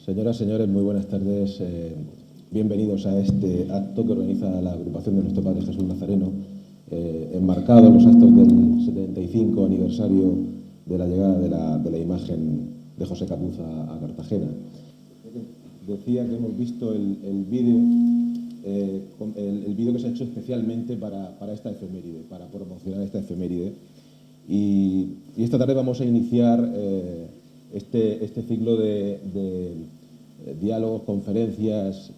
Señoras, señores, muy buenas tardes. Bienvenidos a este acto que organiza la agrupación de nuestro Padre Jesús Nazareno, enmarcado en los actos del 75 aniversario de la llegada de la imagen de José Capuz a Cartagena. Decía que hemos visto el vídeo que se ha hecho especialmente para esta efeméride, para promocionar esta efeméride. Y esta tarde vamos a iniciar este ciclo de diálogos, conferencias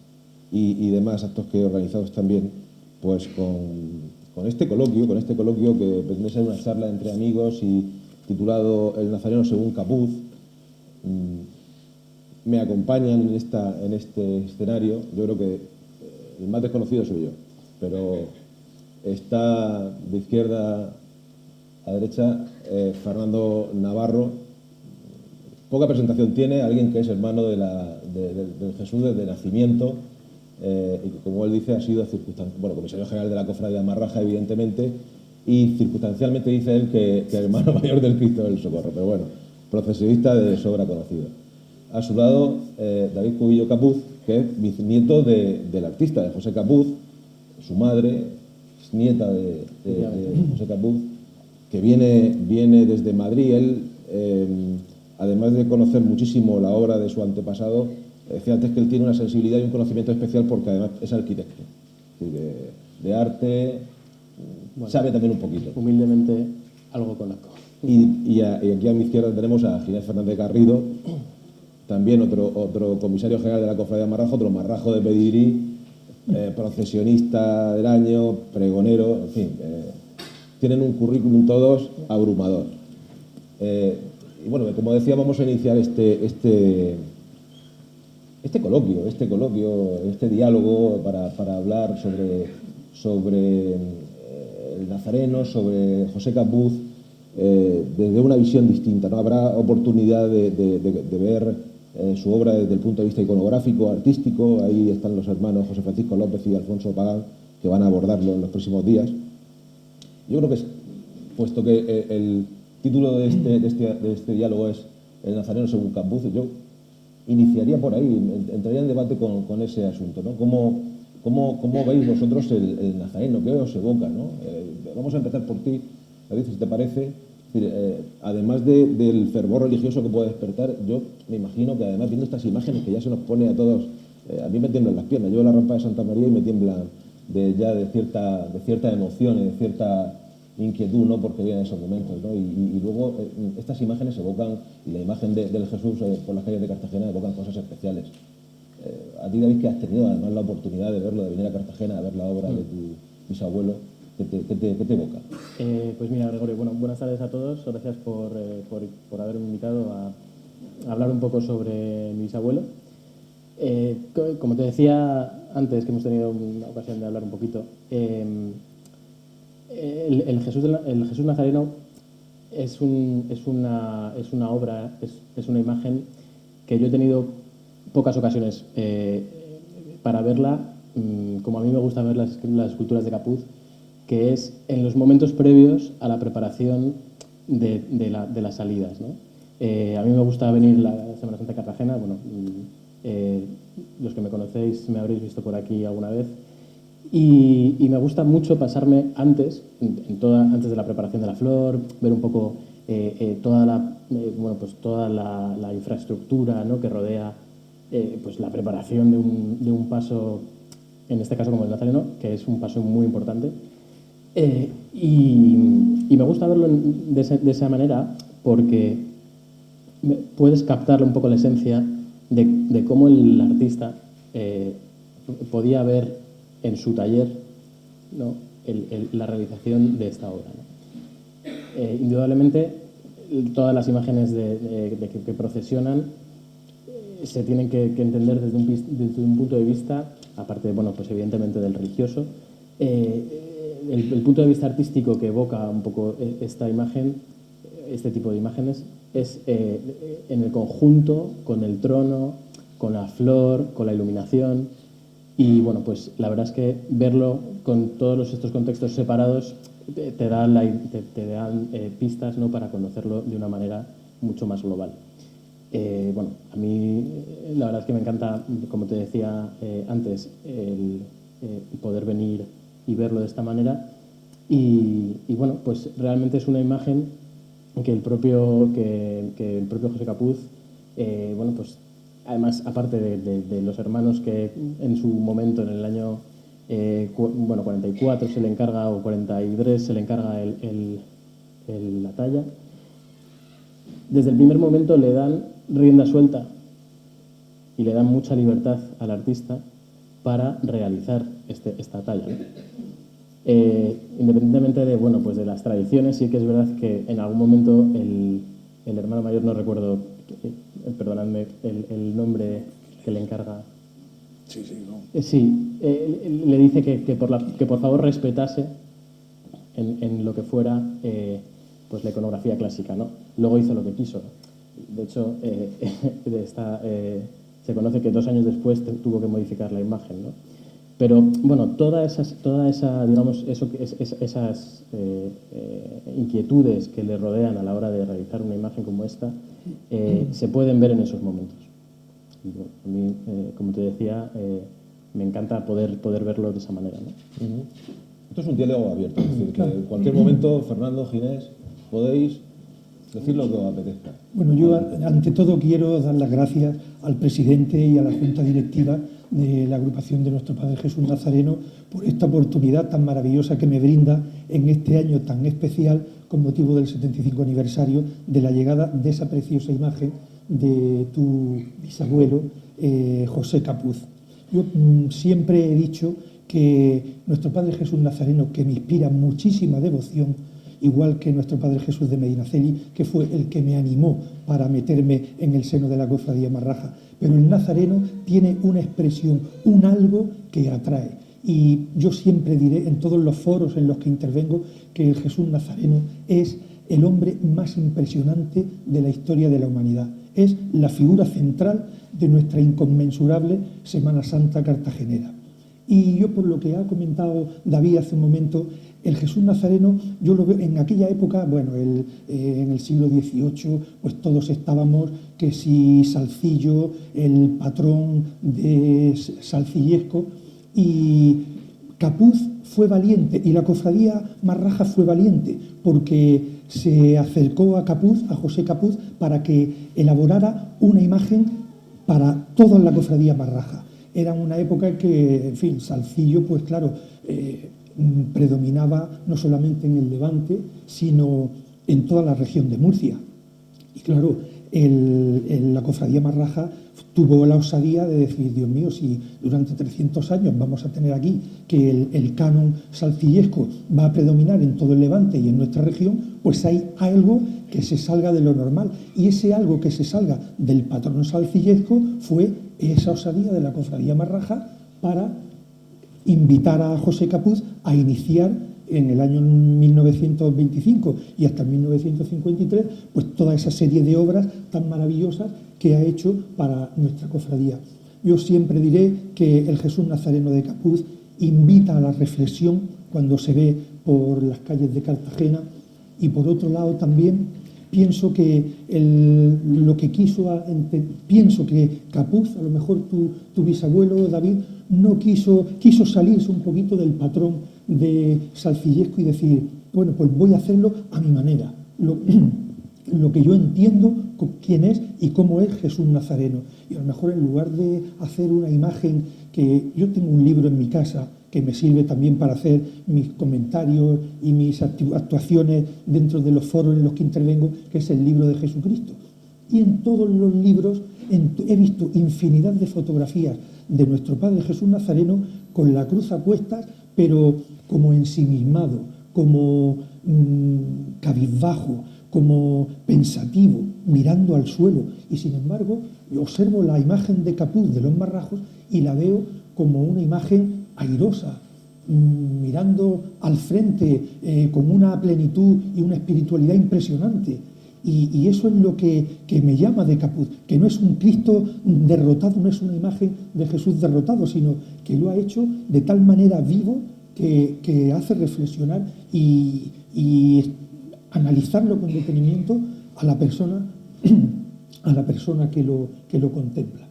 y demás actos que he organizado también, pues con este coloquio que pretende ser una charla entre amigos y titulado El Nazareno según Capuz. Me acompañan en este escenario, yo creo que el más desconocido soy yo, pero está de izquierda a derecha Fernando Navarro. Poca presentación tiene, alguien que es hermano del Jesús desde nacimiento y que, como él dice, ha sido comisario general de la Cofradía Marraja, evidentemente, y circunstancialmente dice él que hermano mayor del Cristo del Socorro, pero bueno, procesionista de sobra conocido. A su lado, David Cubillo Capuz, que es bisnieto del artista, de José Capuz, su madre es nieta de José Capuz, que viene desde Madrid. Él, además de conocer muchísimo la obra de su antepasado, decía antes que él tiene una sensibilidad y un conocimiento especial porque además es arquitecto, de arte, bueno, sabe también un poquito. Humildemente algo conozco. Y aquí a mi izquierda tenemos a Ginés Fernández Garrido, también otro comisario general de la Cofradía Marrajo, otro marrajo de pedigrí, procesionista del año, pregonero, en fin, tienen un currículum todos abrumador. Y bueno, como decía, vamos a iniciar este coloquio, este diálogo para hablar sobre el Nazareno, sobre José Capuz, desde una visión distinta, ¿no? Habrá oportunidad de ver su obra desde el punto de vista iconográfico, artístico. Ahí están los hermanos José Francisco López y Alfonso Pagán, que van a abordarlo en los próximos días. Yo creo que, puesto que el título de este diálogo es El Nazareno según Capuz, yo iniciaría por ahí, entraría en debate con ese asunto, ¿no? ¿Cómo veis vosotros el nazareno? ¿Qué os evoca, no? Vamos a empezar por ti, David, si te parece. Es decir, además del fervor religioso que puede despertar, yo me imagino que además viendo estas imágenes que ya se nos pone a todos, a mí me tiemblan las piernas. Yo veo la rampa de Santa María y me tiembla de cierta emoción y de cierta inquietud, ¿no? Porque vienen esos momentos, ¿no? Y luego estas imágenes evocan, y la imagen del Jesús por las calles de Cartagena evocan cosas especiales. A ti, David, que has tenido además la oportunidad de verlo, de venir a Cartagena a ver la obra de tu bisabuelo, ¿qué te evoca? Pues mira, Gregorio, bueno, buenas tardes a todos. Gracias por haberme invitado a hablar un poco sobre mi bisabuelo. Como te decía antes, que hemos tenido una ocasión de hablar un poquito, el Jesús Nazareno es una obra, es una imagen que yo he tenido pocas ocasiones para verla, como a mí me gusta ver las esculturas de Capuz, que es en los momentos previos a la preparación de las salidas, ¿no? A mí me gusta venir la Semana Santa de Cartagena, bueno, los que me conocéis me habréis visto por aquí alguna vez, y me gusta mucho pasarme antes de la preparación de la flor, ver un poco toda la infraestructura, ¿no?, que rodea pues la preparación de un paso, en este caso como el nazareno, que es un paso muy importante. Y me gusta verlo de esa manera porque puedes captar un poco la esencia de cómo el artista podía ver en su taller, ¿no?, la realización de esta obra, ¿no? Indudablemente, todas las imágenes que procesionan se tienen que entender desde un punto de vista, aparte, bueno, pues evidentemente del religioso, el punto de vista artístico que evoca un poco esta imagen, este tipo de imágenes, es en el conjunto, con el trono, con la flor, con la iluminación. Y bueno, pues la verdad es que verlo con todos estos contextos separados te dan pistas, ¿no?, para conocerlo de una manera mucho más global. Bueno, a mí la verdad es que me encanta, como te decía antes, el poder venir y verlo de esta manera. Y bueno, pues realmente es una imagen que el propio José Capuz, bueno, pues además, aparte de los hermanos que en su momento, en el año 44 se le encarga, o 43 se le encarga la talla, desde el primer momento le dan rienda suelta y le dan mucha libertad al artista para realizar esta talla, ¿no? Independientemente de, bueno, pues de las tradiciones, sí que es verdad que en algún momento el hermano mayor, no recuerdo, perdonadme, el nombre que le encarga. Sí, no. Le dice que por favor respetase en lo que fuera pues la iconografía clásica, ¿no? Luego hizo lo que quiso. De hecho, se conoce que 2 años después tuvo que modificar la imagen, ¿no? Pero bueno, esas inquietudes que le rodean a la hora de realizar una imagen como esta se pueden ver en esos momentos. Y bueno, a mí, como te decía, me encanta poder verlo de esa manera, ¿no? Esto es un diálogo abierto, es decir, que en cualquier momento, Fernando, Ginés, podéis decir lo que os apetezca. Bueno, yo ante todo quiero dar las gracias al presidente y a la junta directiva de la agrupación de nuestro Padre Jesús Nazareno por esta oportunidad tan maravillosa que me brinda en este año tan especial con motivo del 75 aniversario de la llegada de esa preciosa imagen de tu bisabuelo José Capuz. Yo siempre he dicho que nuestro Padre Jesús Nazareno, que me inspira muchísima devoción, igual que nuestro Padre Jesús de Medinaceli, que fue el que me animó para meterme en el seno de la Cofradía Marraja. Pero el nazareno tiene una expresión, un algo que atrae. Y yo siempre diré en todos los foros en los que intervengo que el Jesús Nazareno es el hombre más impresionante de la historia de la humanidad. Es la figura central de nuestra inconmensurable Semana Santa cartagenera. Y yo, por lo que ha comentado David hace un momento, el Jesús Nazareno, yo lo veo en aquella época, bueno, en el siglo XVIII, pues todos estábamos, que si Salcillo, el patrón de Salcillesco, Y Capuz fue valiente y la cofradía Marraja fue valiente porque se acercó a Capuz, a José Capuz, para que elaborara una imagen para toda la cofradía Marraja. Era una época en que, en fin, Salcillo, pues claro, predominaba no solamente en el Levante, sino en toda la región de Murcia. Y claro, la cofradía Marraja tuvo la osadía de decir, Dios mío, si durante 300 años vamos a tener aquí que el canon salcillesco va a predominar en todo el Levante y en nuestra región, pues hay algo que se salga de lo normal. Y ese algo que se salga del patrón salcillesco fue esa osadía de la cofradía Marraja para invitar a José Capuz a iniciar en el año 1925 y hasta 1953, pues toda esa serie de obras tan maravillosas que ha hecho para nuestra cofradía. Yo siempre diré que el Jesús Nazareno de Capuz invita a la reflexión cuando se ve por las calles de Cartagena, y por otro lado también pienso que pienso que Capuz, a lo mejor tu bisabuelo David, no quiso salirse un poquito del patrón de salcillesco y decir, bueno, pues voy a hacerlo a mi manera, lo que yo entiendo quién es y cómo es Jesús Nazareno. Y a lo mejor en lugar de hacer una imagen, que yo tengo un libro en mi casa que me sirve también para hacer mis comentarios y mis actuaciones dentro de los foros en los que intervengo, que es el libro de Jesucristo. Y en todos los libros he visto infinidad de fotografías de nuestro Padre Jesús Nazareno con la cruz a cuestas, pero como ensimismado, como cabizbajo, como pensativo, mirando al suelo. Y sin embargo, yo observo la imagen de Capuz de los Marrajos y la veo como una imagen airosa, mirando al frente con una plenitud y una espiritualidad impresionante. Y eso es lo que me llama de Capuz, que no es un Cristo derrotado, no es una imagen de Jesús derrotado, sino que lo ha hecho de tal manera vivo que hace reflexionar y analizarlo con detenimiento a la persona que lo contempla.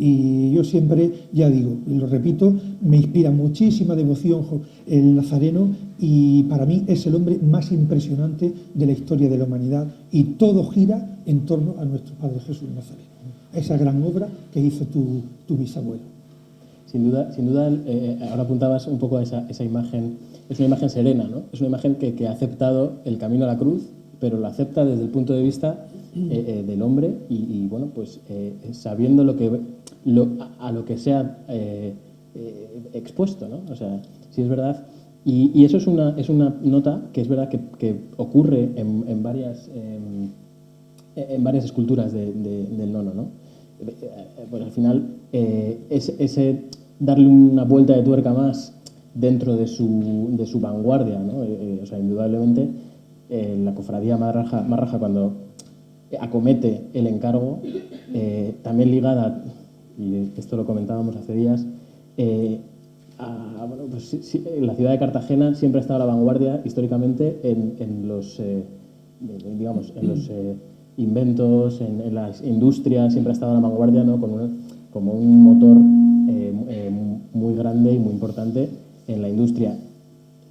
Y yo siempre, ya digo, lo repito, me inspira muchísima devoción el Nazareno, y para mí es el hombre más impresionante de la historia de la humanidad, y todo gira en torno a nuestro Padre Jesús Nazareno, a esa gran obra que hizo tu bisabuelo. Sin duda, ahora apuntabas un poco a esa imagen. Es una imagen serena, ¿no? Es una imagen que ha aceptado el camino a la cruz, pero lo acepta desde el punto de vista del hombre y bueno, pues sabiendo a lo que se ha expuesto, ¿no? O sea, sí es verdad. Y eso es una nota que es verdad que ocurre en varias esculturas del nono, ¿no? Pues al final ese darle una vuelta de tuerca más dentro de su vanguardia, ¿no? O sea, indudablemente la cofradía Marraja cuando acomete el encargo, también ligada, y esto lo comentábamos hace días, bueno, pues sí, la ciudad de Cartagena siempre ha estado a la vanguardia históricamente en los inventos, en las industrias, siempre ha estado a la vanguardia, ¿no? Como un motor muy grande y muy importante en la industria.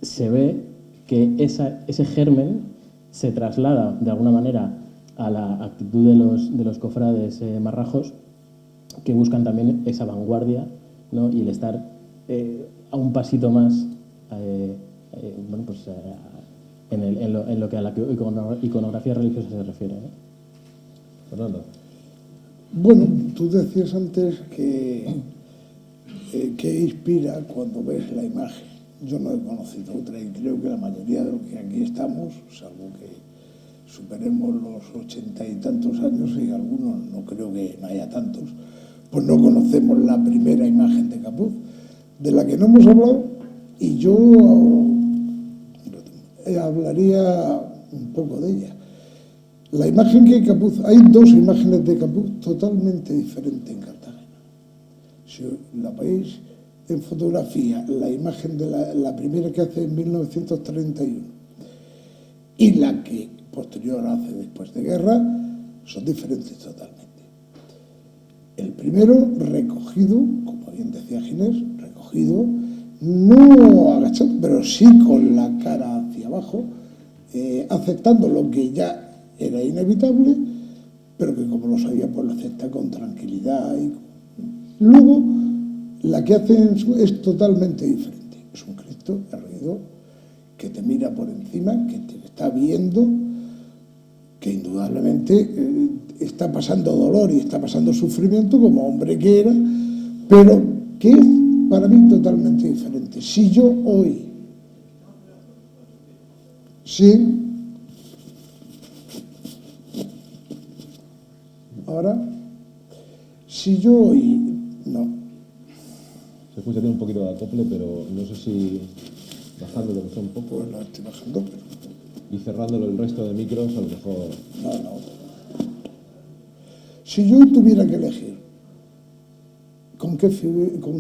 Se ve que ese germen se traslada de alguna manera a la actitud de los cofrades marrajos, que buscan también esa vanguardia, ¿no? Y el estar a un pasito más bueno, pues, en lo que a la iconografía religiosa se refiere, ¿no? Fernando. Bueno, tú decías antes que inspira cuando ves la imagen. Yo no he conocido otra, y creo que la mayoría de los que aquí estamos, salvo que superemos los 80 y tantos años, y algunos no creo que no haya tantos, pues no conocemos la primera imagen de Capuz, de la que no hemos hablado, y yo hablaría un poco de ella. La imagen que Capuz, hay dos imágenes de Capuz totalmente diferentes en Cartagena. Si la veis en fotografía, la imagen de la primera que hace en 1931 y la que posterior hace después de guerra, son diferentes totalmente. El primero recogido, como bien decía Ginés, recogido cogido, no agachado, pero sí con la cara hacia abajo, aceptando lo que ya era inevitable, pero que como lo sabía, pues lo acepta con tranquilidad. Luego, la que hacen es totalmente diferente. Es un Cristo erguido que te mira por encima, que te está viendo, que indudablemente está pasando dolor y está pasando sufrimiento como hombre que era, pero que es para mí totalmente diferente. Si yo hoy, sí, ahora, si yo hoy, no. Se escucha, tiene un poquito de acople, pero no sé si bajándolo que sea un poco Pues lo estoy bajando, pero y cerrándolo el resto de micros, a lo mejor. no. Si yo tuviera que elegir con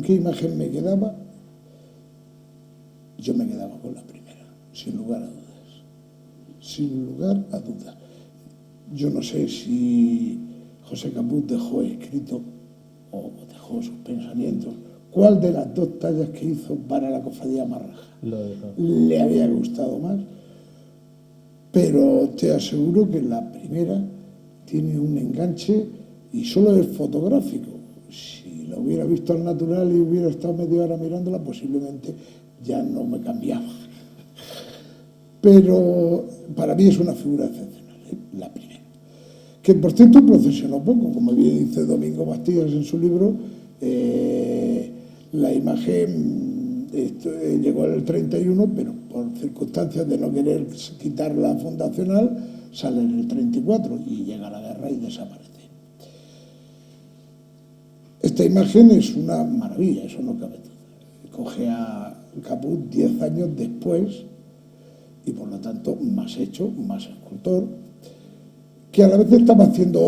qué imagen me quedaba, yo me quedaba con la primera, sin lugar a dudas. Sin lugar a dudas. Yo no sé si José Capuz dejó escrito o dejó sus pensamientos, cuál de las dos tallas que hizo para la Cofradía Marraja le había gustado más, pero te aseguro que la primera tiene un enganche y solo es fotográfico. Si la hubiera visto al natural y hubiera estado media hora mirándola, posiblemente ya no me cambiaba. Pero para mí es una figura excepcional, la primera. Que por cierto procesionó poco, como bien dice Domingo Bastías en su libro, la imagen llegó en el 31, pero por circunstancias de no querer quitar la fundacional, sale en el 34 y llega la guerra y desaparece. Esta imagen es una maravilla, eso no cabe duda. Coge a Capuz 10 años después y por lo tanto más hecho, más escultor, que a la vez estaba haciendo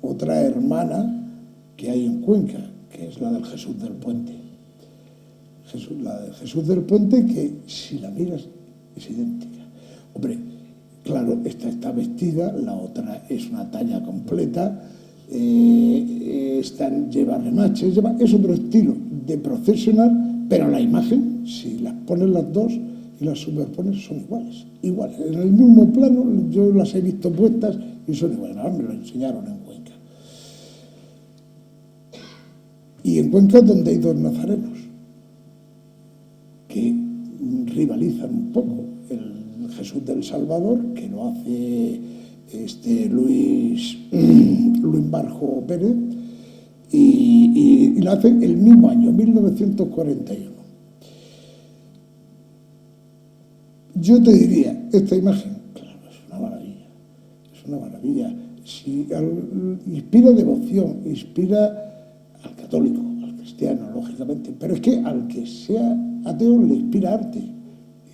otra hermana que hay en Cuenca, que es la del Jesús del Puente. La del Jesús del Puente, que si la miras es idéntica. Hombre, claro, esta está vestida, la otra es una talla completa, lleva remaches, es otro estilo de procesional, pero la imagen, si las pones las dos y las superpones, son iguales. En el mismo plano, yo las he visto puestas y son iguales. Ahora me lo enseñaron en Cuenca. Y en Cuenca donde hay dos nazarenos que rivalizan un poco, el Jesús del Salvador, que lo hace Luis Barjo Pérez, y lo hace el mismo año, 1941. Yo te diría, esta imagen, claro, es una maravilla. Inspira devoción, inspira al católico, al cristiano, lógicamente, pero es que al que sea ateo le inspira arte,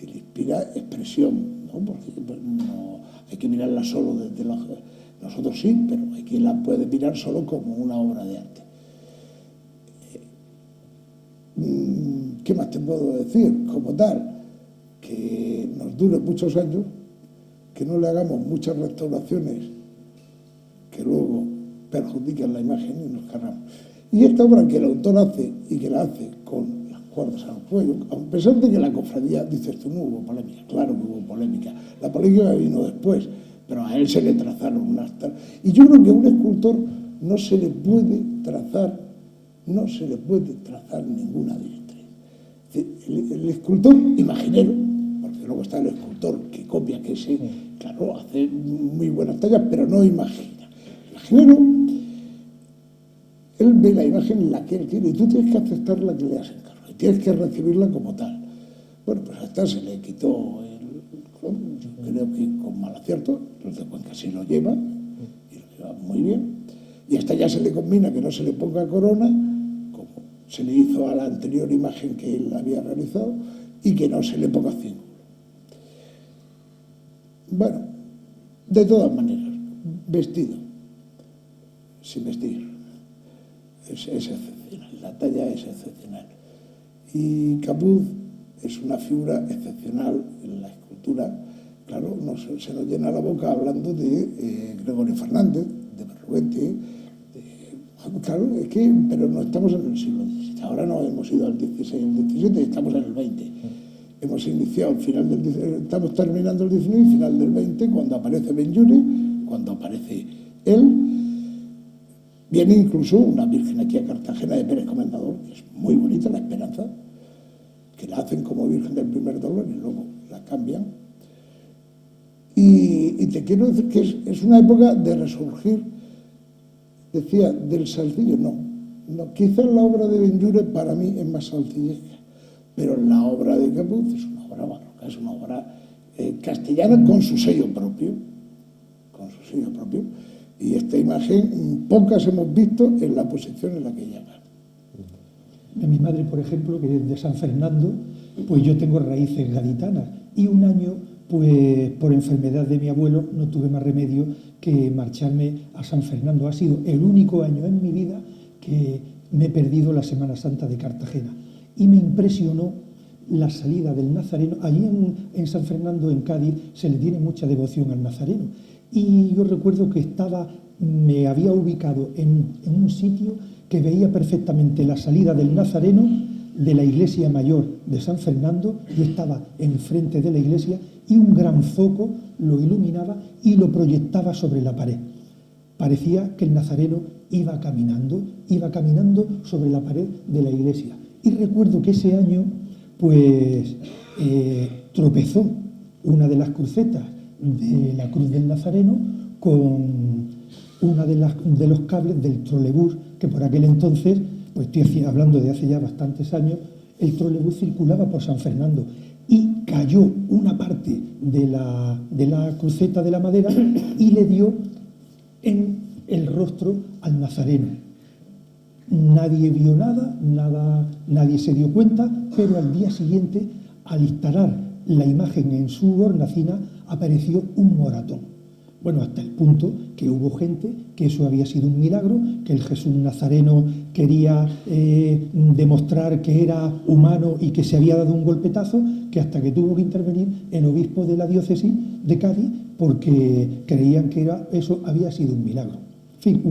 y le inspira expresión, ¿no? Porque no hay que mirarla solo desde nosotros sí, pero hay quien la puede mirar solo como una obra de arte. ¿Qué más te puedo decir? Como tal, que nos dure muchos años, que no le hagamos muchas restauraciones que luego perjudican la imagen y nos cargamos. Y esta obra que el autor hace y que la hace con las cuerdas al cuello, a pesar de que la cofradía, dices tú, no hubo polémica, claro que hubo polémica, la polémica vino después, pero a él se le trazaron unas tal. Y yo creo que a un escultor no se le puede trazar ninguna directriz. El escultor imaginero, porque luego está el escultor que copia, que claro, hace muy buenas tallas, pero no imagina. El imaginero, él ve la imagen la que él quiere y tú tienes que aceptar la que le has encargado y tienes que recibirla como tal. Bueno, pues hasta se le quitó yo creo que con mal acierto, los de Cuenca sí lo llevan y lo llevan muy bien, y hasta ya se le combina que no se le ponga corona, como se le hizo a la anterior imagen que él había realizado, y que no se le ponga cíngulo. Bueno, de todas maneras, vestido, sin vestir, es excepcional, la talla es excepcional. Y Capuz es una figura excepcional en la escultura. Claro, se nos llena la boca hablando de Gregorio Fernández, de Berruguete, claro, pero no estamos en el siglo XVII. Hasta ahora no hemos ido al 16, el 17, estamos en el 20. Hemos iniciado estamos terminando el 19 y final del 20, cuando aparece Benlliure, cuando aparece él. Viene incluso una virgen aquí a Cartagena de Pérez Comendador, que es muy bonita, la Esperanza, que la hacen como Virgen del Primer Dolor y luego la cambian. Y te quiero decir que es una época de resurgir, decía, del saltillo. No, quizás la obra de Benlliure para mí es más saltillesca, pero la obra de Capuz es una obra barroca, es una obra castellana con su sello propio, y esta imagen pocas hemos visto en la posición en la que llega. Mi madre, por ejemplo, que es de San Fernando, pues yo tengo raíces gaditanas, y un año, pues por enfermedad de mi abuelo, no tuve más remedio que marcharme a San Fernando. Ha sido el único año en mi vida que me he perdido la Semana Santa de Cartagena, y me impresionó la salida del Nazareno. Allí en San Fernando, en Cádiz, se le tiene mucha devoción al Nazareno, y yo recuerdo que me había ubicado en un sitio que veía perfectamente la salida del Nazareno de la iglesia mayor de San Fernando. Yo estaba enfrente de la iglesia y un gran foco lo iluminaba y lo proyectaba sobre la pared. Parecía que el Nazareno iba caminando sobre la pared de la iglesia. Y recuerdo que ese año, pues, tropezó una de las crucetas de la cruz del Nazareno con una de los cables del trolebús, que por aquel entonces, pues estoy hablando de hace ya bastantes años, el trolebús circulaba por San Fernando, y cayó una parte de la cruceta de la madera y le dio en el rostro al Nazareno. Nadie vio nada, nadie se dio cuenta, pero al día siguiente, al instalar la imagen en su hornacina, apareció un moratón. Bueno, hasta el punto que hubo gente que eso había sido un milagro, que el Jesús Nazareno quería demostrar que era humano y que se había dado un golpetazo, que hasta que tuvo que intervenir el obispo de la diócesis de Cádiz, porque creían que eso había sido un milagro. En fin,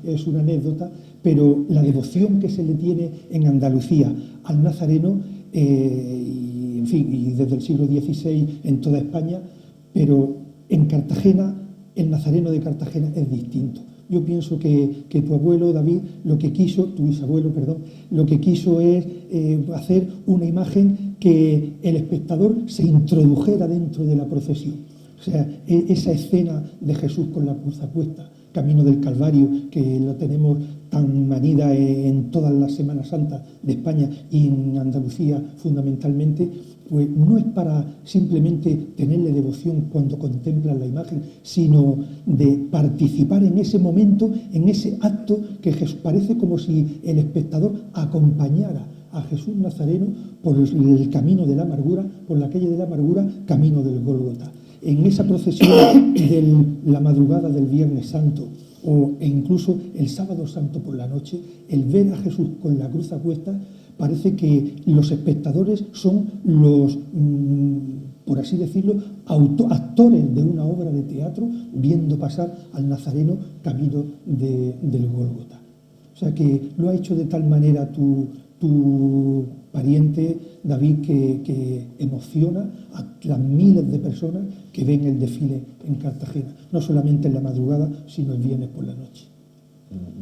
es una anécdota, pero la devoción que se le tiene en Andalucía al Nazareno, y desde el siglo XVI en toda España, pero en Cartagena, el Nazareno de Cartagena es distinto. Yo pienso que tu abuelo, David, tu bisabuelo, perdón, lo que quiso es hacer una imagen que el espectador se introdujera dentro de la procesión. O sea, esa escena de Jesús con la cruz apuesta, camino del Calvario, que lo tenemos tan manida en todas las Semanas Santas de España y en Andalucía fundamentalmente, pues no es para simplemente tenerle devoción cuando contemplan la imagen, sino de participar en ese momento, en ese acto que parece como si el espectador acompañara a Jesús Nazareno por el camino de la amargura, por la calle de la amargura, camino del Gólgota. En esa procesión de la madrugada del Viernes Santo, e incluso el Sábado Santo por la noche, el ver a Jesús con la cruz apuesta, parece que los espectadores son los, por así decirlo, actores de una obra de teatro, viendo pasar al Nazareno camino del Gólgota. O sea que lo ha hecho de tal manera tu pariente, David, que emociona a las miles de personas que ven el desfile en Cartagena, no solamente en la madrugada, sino el viernes por la noche.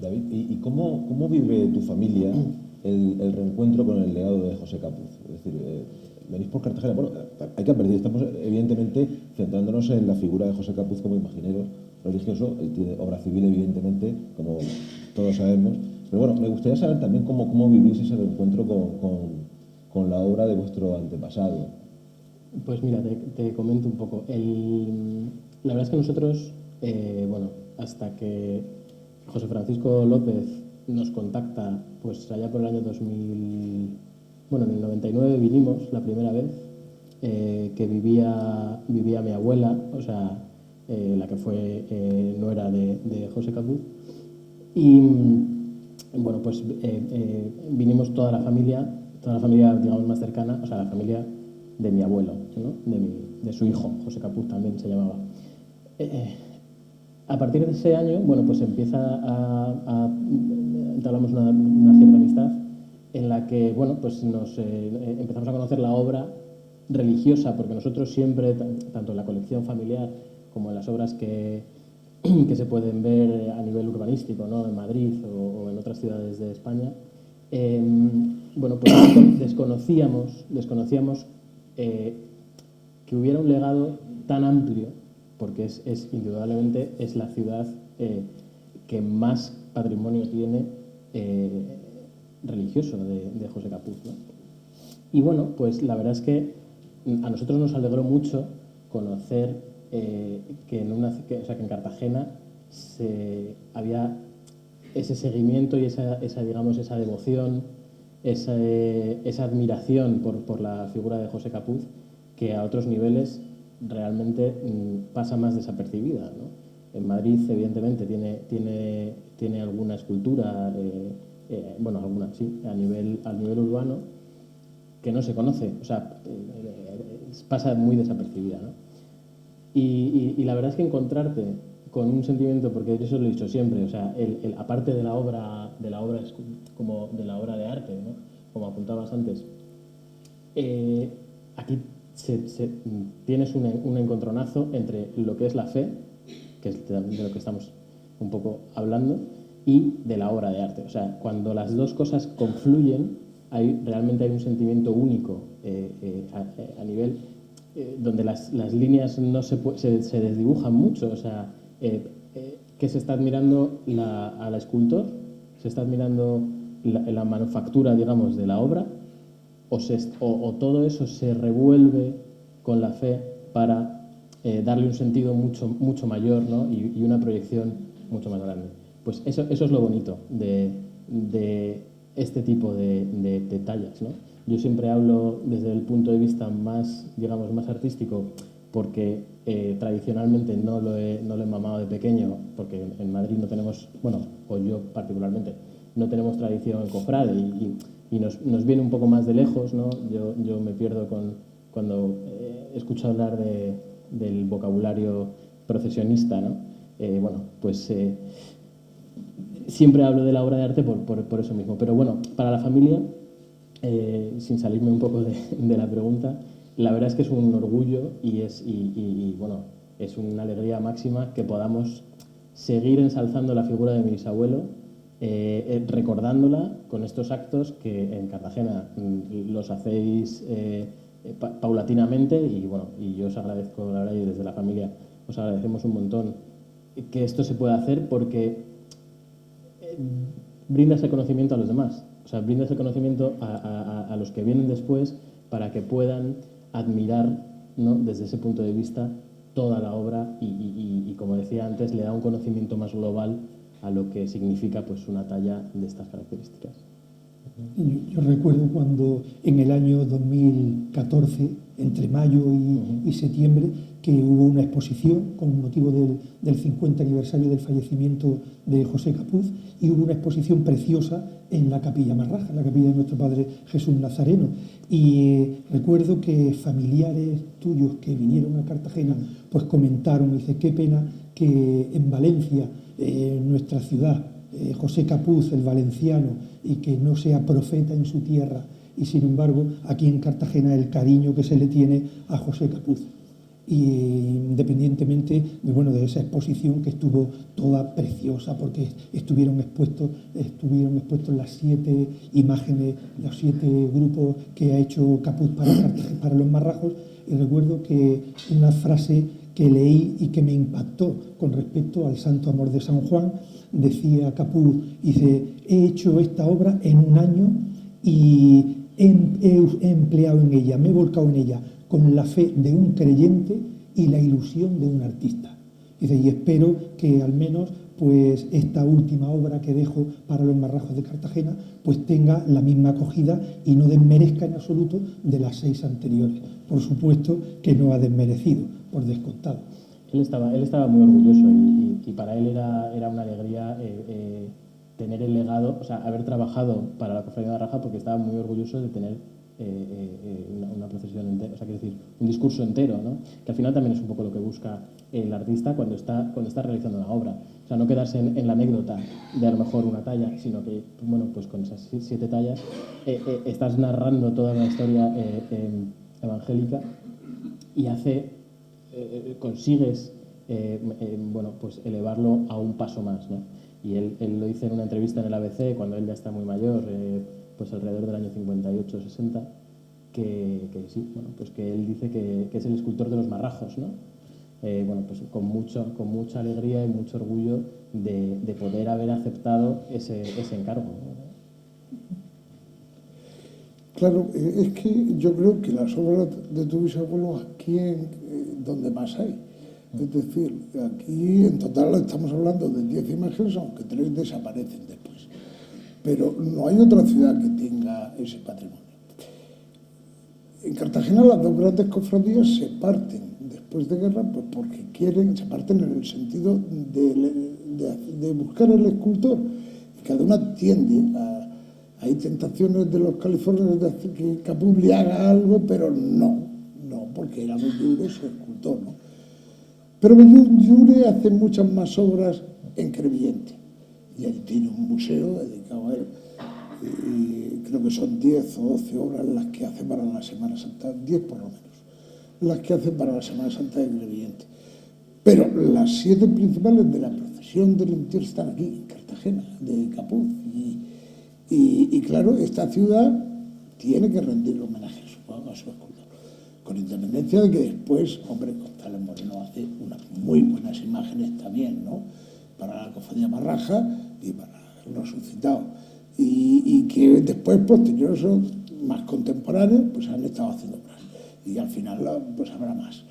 David, ¿y cómo vive tu familia el reencuentro con el legado de José Capuz? Es decir, venís por Cartagena, bueno, hay que aprender, estamos evidentemente centrándonos en la figura de José Capuz como imaginero religioso. Él tiene obra civil, evidentemente, como todos sabemos, pero bueno, me gustaría saber también cómo vivís ese reencuentro con la obra de vuestro antepasado. Pues mira, te comento un poco. La verdad es que nosotros, hasta que José Francisco López nos contacta, pues allá por el año 2000, en el 99 vinimos la primera vez, que vivía mi abuela, o sea, la que fue nuera de José Capuz, y pues vinimos toda la familia, digamos, más cercana, o sea, la familia de mi abuelo, ¿no? de su hijo, José Capuz también se llamaba. A partir de ese año, pues empieza entablamos una cierta amistad, en la que, bueno, pues nos empezamos a conocer la obra religiosa, porque nosotros siempre, tanto en la colección familiar como en las obras que se pueden ver a nivel urbanístico, ¿no? En Madrid o en otras ciudades de España, bueno, pues desconocíamos que hubiera un legado tan amplio, porque indudablemente es la ciudad que más patrimonio tiene religioso de José Capuz, ¿no? Y bueno, pues la verdad es que a nosotros nos alegró mucho conocer que en Cartagena había ese seguimiento y esa devoción, esa admiración por la figura de José Capuz, que a otros niveles realmente pasa más desapercibida, ¿no? En Madrid, evidentemente, tiene alguna escultura, bueno, alguna sí, a nivel urbano, que no se conoce, o sea, pasa muy desapercibida, ¿no? Y la verdad es que encontrarte con un sentimiento, porque eso lo he dicho siempre, o sea, aparte de la obra como de la obra de arte, ¿no? Como apuntabas antes, aquí tienes un encontronazo entre lo que es la fe, que es de lo que estamos un poco hablando, y de la obra de arte. O sea, cuando las dos cosas confluyen, realmente hay un sentimiento único a nivel donde las líneas no se desdibujan mucho. O sea, que se está admirando al escultor, se está admirando la manufactura, digamos, de la obra, o todo eso se revuelve con la fe para darle un sentido mucho mayor, ¿no? y una proyección mucho más grande. Pues eso es lo bonito de este tipo de tallas, ¿no? Yo siempre hablo desde el punto de vista más, digamos, más artístico, porque tradicionalmente no lo he mamado de pequeño, porque en Madrid no tenemos, bueno, o yo particularmente, no tenemos tradición cofrade y nos viene un poco más de lejos, ¿no? Yo me pierdo cuando escucho hablar del vocabulario procesionista, ¿no? Bueno, pues siempre hablo de la obra de arte por eso mismo. Pero bueno, para la familia, sin salirme un poco de la pregunta, la verdad es que es un orgullo y bueno, es una alegría máxima que podamos seguir ensalzando la figura de mi bisabuelo, recordándola con estos actos que en Cartagena los hacéis paulatinamente y bueno, y yo os agradezco, la verdad, y desde la familia os agradecemos un montón que esto se pueda hacer, porque brinda ese conocimiento a los demás, o sea, brinda ese conocimiento a los que vienen después para que puedan admirar, ¿no? Desde ese punto de vista toda la obra y como decía antes, le da un conocimiento más global a lo que significa pues una talla de estas características. Yo recuerdo cuando en el año 2014, entre mayo y septiembre, que hubo una exposición con motivo del 50 aniversario del fallecimiento de José Capuz, y hubo una exposición preciosa en la Capilla Marraja, en la capilla de nuestro Padre Jesús Nazareno. Y recuerdo que familiares tuyos que vinieron a Cartagena pues comentaron, dice, qué pena que en Valencia, nuestra ciudad, José Capuz, el valenciano, y que no sea profeta en su tierra, y sin embargo aquí en Cartagena el cariño que se le tiene a José Capuz. Y independientemente de esa exposición, que estuvo toda preciosa, porque estuvieron expuestos las 7 imágenes, los 7 grupos que ha hecho Capuz para los Marrajos, y recuerdo que una frase que leí y que me impactó con respecto al Santo Amor de San Juan, decía Capuz, dice, he hecho esta obra en un año y he empleado en ella, me he volcado en ella con la fe de un creyente y la ilusión de un artista. Dice, y espero que al menos pues esta última obra que dejo para los Marrajos de Cartagena pues tenga la misma acogida y no desmerezca en absoluto de las 6 anteriores. Por supuesto que no ha desmerecido, por descontado. Él estaba muy orgulloso y para él era una alegría tener el legado, o sea, haber trabajado para la Cofradía de Raja, porque estaba muy orgulloso de tener una procesión entera, o sea, quiero decir, un discurso entero, ¿no? Que al final también es un poco lo que busca el artista cuando está realizando una obra. O sea, no quedarse en la anécdota de a lo mejor una talla, sino que, bueno, pues con esas 7 tallas estás narrando toda una historia evangélica y consigues bueno, pues elevarlo a un paso más, ¿no? Y él lo dice en una entrevista en el ABC cuando él ya está muy mayor, pues alrededor del año 58-60, que sí, bueno, pues que él dice que es el escultor de los marrajos, ¿no? Bueno, pues con mucha alegría y mucho orgullo de poder haber aceptado ese encargo, ¿no? Claro, es que yo creo que las obras de tu bisabuelo aquí donde más hay. Es decir, aquí en total estamos hablando de 10 imágenes, aunque 3 desaparecen después. Pero no hay otra ciudad que tenga ese patrimonio. En Cartagena las dos grandes cofradías se parten después de guerra pues porque se parten en el sentido de buscar el escultor. Y cada una tiende a... Hay tentaciones de los californianos de hacer que Capulli haga algo, pero no, porque era Benlliure su escultor, ¿no? Pero Benlliure hace muchas más obras en Crevillente, y ahí tiene un museo dedicado a él. Y creo que son 10 o 12 obras las que hace para la Semana Santa, 10 por lo menos, las que hace para la Semana Santa de Crevillente. Pero las 7 principales de la procesión del entierro están aquí, en Cartagena, de Capuz. Y claro, esta ciudad tiene que rendir homenaje, supongo, a su escultor. Con independencia de que después, hombre, González Moreno hace unas muy buenas imágenes también, ¿no? Para la cofradía Marraja y para el Resucitado. Y que después, posteriores, más contemporáneos, pues han estado haciendo obras. Y al final, pues habrá más.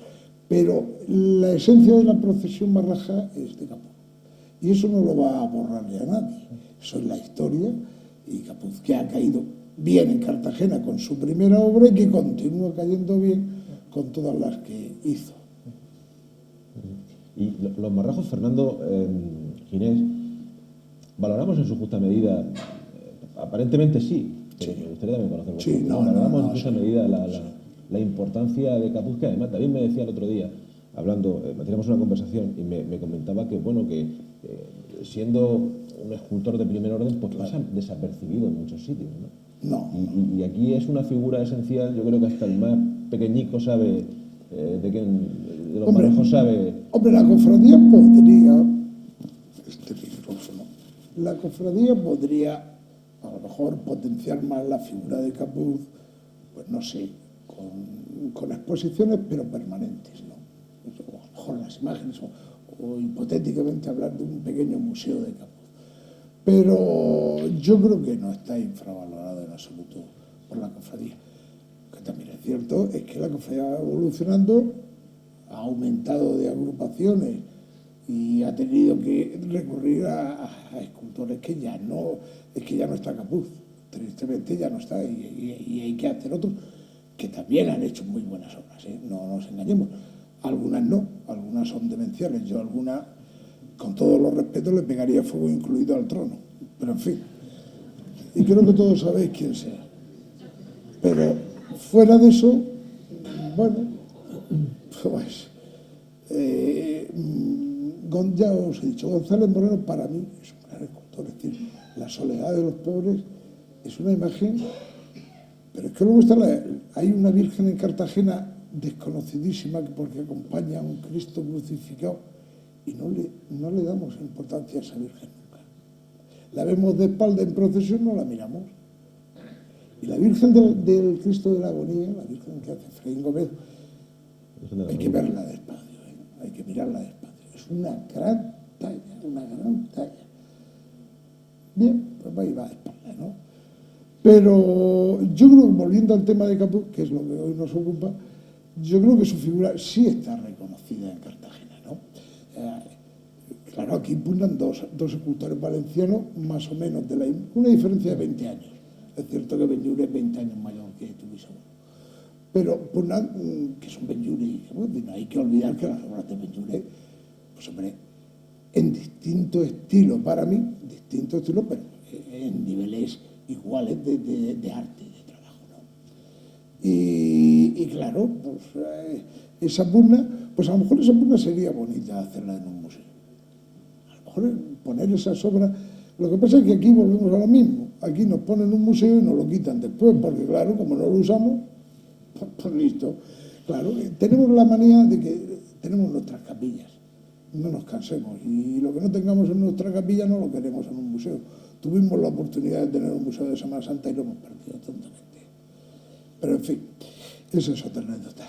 Pero la esencia de la procesión Marraja es de Capuz. Y eso no lo va a borrar ya nadie. Eso es la historia. Y Capuz, que ha caído bien en Cartagena con su primera obra y que continúa cayendo bien con todas las que hizo. Y los marrajos, Fernando, Ginés, valoramos en su justa medida, aparentemente sí, pero me gustaría también conocer Sí, valoramos en justa medida la importancia de Capuz, que además también me decía el otro día, hablando, teníamos una conversación y me comentaba que, bueno, que siendo un escultor de primer orden, pues pasa desapercibido en muchos sitios, ¿no? Y aquí es una figura esencial, yo creo que hasta el más pequeñico sabe, de los marrajos sabe... Hombre, la cofradía podría, la cofradía podría a lo mejor potenciar más la figura de Capuz, pues no sé, con exposiciones pero permanentes, ¿no? O a lo mejor las imágenes, o hipotéticamente hablar de un pequeño museo de Capuz. Pero yo creo que no está infravalorado en absoluto por la cofradía. Lo que también es cierto es que la cofradía va evolucionando, ha aumentado de agrupaciones y ha tenido que recurrir a escultores que ya no está Capuz. Tristemente ya no está, y hay que hacer otros que también han hecho muy buenas obras, ¿eh? No nos engañemos. Algunas no, algunas son demenciales. Yo algunas, con todos los respetos, le pegaría fuego incluido al trono. Pero en fin, y creo que todos sabéis quién sea. Pero fuera de eso, bueno, pues ya os he dicho, González Moreno para mí es un gran escultor. Es decir, la soledad de los pobres es una imagen, pero es que luego hay una Virgen en Cartagena desconocidísima porque acompaña a un Cristo crucificado y no le damos importancia a esa Virgen nunca. La vemos de espalda en procesión, no la miramos. Y la Virgen del Cristo de la Agonía, la Virgen que hace Efraín Gómez, hay que verla despacio, hay que mirarla despacio. Es una gran talla, una gran talla. Bien, pues ahí va de espalda, ¿no? Pero yo creo, volviendo al tema de Capuz, que es lo que hoy nos ocupa, yo creo que su figura sí está reconocida en Cartagena, ¿no? Claro, aquí impugnan dos escultores valencianos más o menos una diferencia de 20 años. Es cierto que Benlliure es 20 años mayor que tu bisabuelo. Pero pugnan que son Benlliure y Capuz, y no hay que olvidar que las obras de Benlliure, pues hombre, en distinto estilo, para mí, distinto estilo, pero en niveles iguales de arte y de trabajo, ¿no? Y claro, pues esa pugna, pues a lo mejor esa pugna sería bonita hacerla en un museo. A lo mejor poner esas obras. Lo que pasa es que aquí volvemos a lo mismo. Aquí nos ponen un museo y nos lo quitan después, porque claro, como no lo usamos, pues listo. Claro, tenemos la manía de que tenemos nuestras capillas. No nos cansemos. Y lo que no tengamos en nuestra capilla no lo queremos en un museo. Tuvimos la oportunidad de tener un museo de Semana Santa y lo hemos perdido totalmente. Pero en fin, esa es otra anécdota.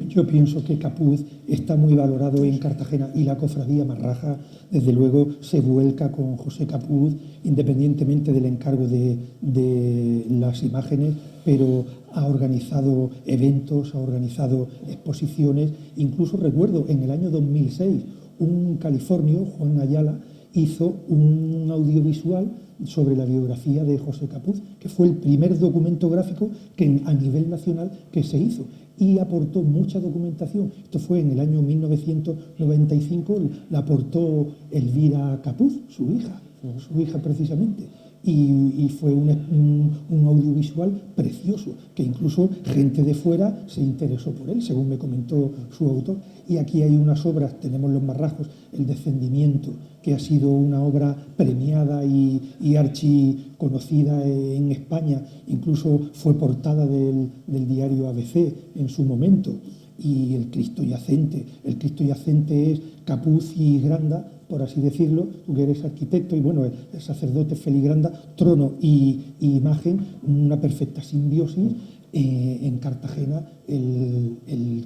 Yo pienso que Capuz está muy valorado en Cartagena y la cofradía Marraja, desde luego, se vuelca con José Capuz, independientemente del encargo de las imágenes, pero ha organizado eventos, ha organizado exposiciones. Incluso recuerdo en el año 2006, un californio, Juan Ayala, hizo un audiovisual sobre la biografía de José Capuz, que fue el primer documento gráfico que a nivel nacional que se hizo, y aportó mucha documentación. Esto fue en el año 1995, la aportó Elvira Capuz, su hija precisamente. Y fue un audiovisual precioso, que incluso gente de fuera se interesó por él, según me comentó su autor. Y aquí hay unas obras, tenemos Los Marrajos, El Descendimiento, que ha sido una obra premiada y archiconocida en España, incluso fue portada del diario ABC en su momento. Y El Cristo Yacente. El Cristo Yacente es Capuz y Granda, por así decirlo, tú que eres arquitecto, y bueno, el sacerdote Félix Granda, trono y imagen, una perfecta simbiosis. En Cartagena, el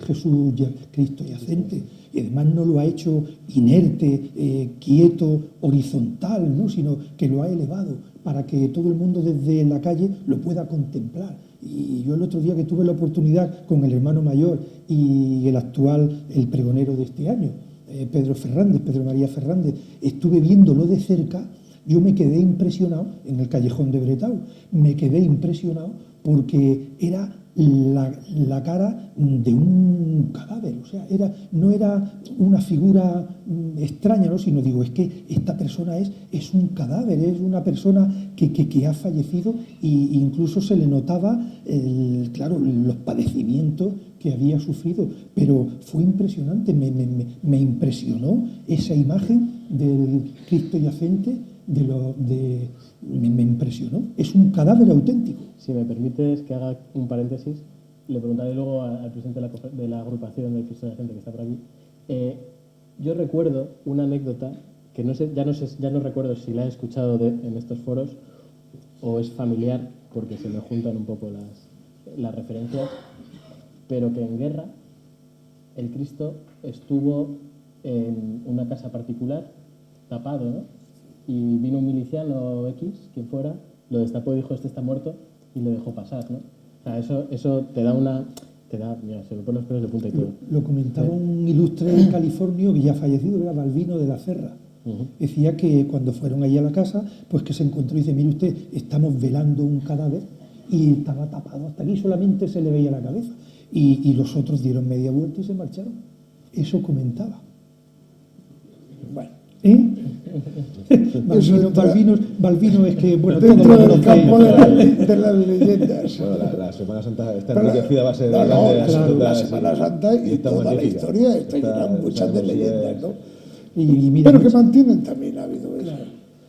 Jesús Cristo Yacente, y además no lo ha hecho inerte, quieto, horizontal, ¿no?, sino que lo ha elevado para que todo el mundo desde la calle lo pueda contemplar. Y yo el otro día que tuve la oportunidad con el hermano mayor y el actual, el pregonero de este año, Pedro María Fernández, estuve viéndolo de cerca. Yo me quedé impresionado en el callejón de Bretau, me quedé impresionado porque era la cara de un cadáver, o sea, no era una figura extraña, ¿no?, sino digo, es que esta persona es un cadáver, es una persona que ha fallecido, e incluso se le notaba, claro, los padecimientos que había sufrido, pero fue impresionante, me impresionó esa imagen del Cristo Yacente, me impresionó, es un cadáver auténtico. Si me permites que haga un paréntesis, le preguntaré luego al presidente de la agrupación del Cristo Yacente que está por aquí. Yo recuerdo una anécdota que ya no recuerdo si la he escuchado en estos foros o es familiar, porque se me juntan un poco las referencias, pero que en guerra el Cristo estuvo en una casa particular, tapado, ¿no? Y vino un miliciano X, quien fuera, lo destapó y dijo, este está muerto, y lo dejó pasar, ¿no? O sea, eso te da mira, se me ponen los pelos de punta y todo. Lo comentaba un ilustre californio que ya fallecido, era Balbino de la Cerra. Decía que cuando fueron allí a la casa, pues que se encontró y dice, mire usted, estamos velando un cadáver y estaba tapado, hasta aquí solamente se le veía la cabeza. Y los otros dieron media vuelta y se marcharon. Eso comentaba. Bueno. Balbino es que, bueno, dentro del campo de las leyendas. Bueno, la Semana Santa está enriquecida a base de la Semana Santa y toda la historia está llena muchas de leyendas, ¿no? Pero que mantienen también ha habido eso. Claro.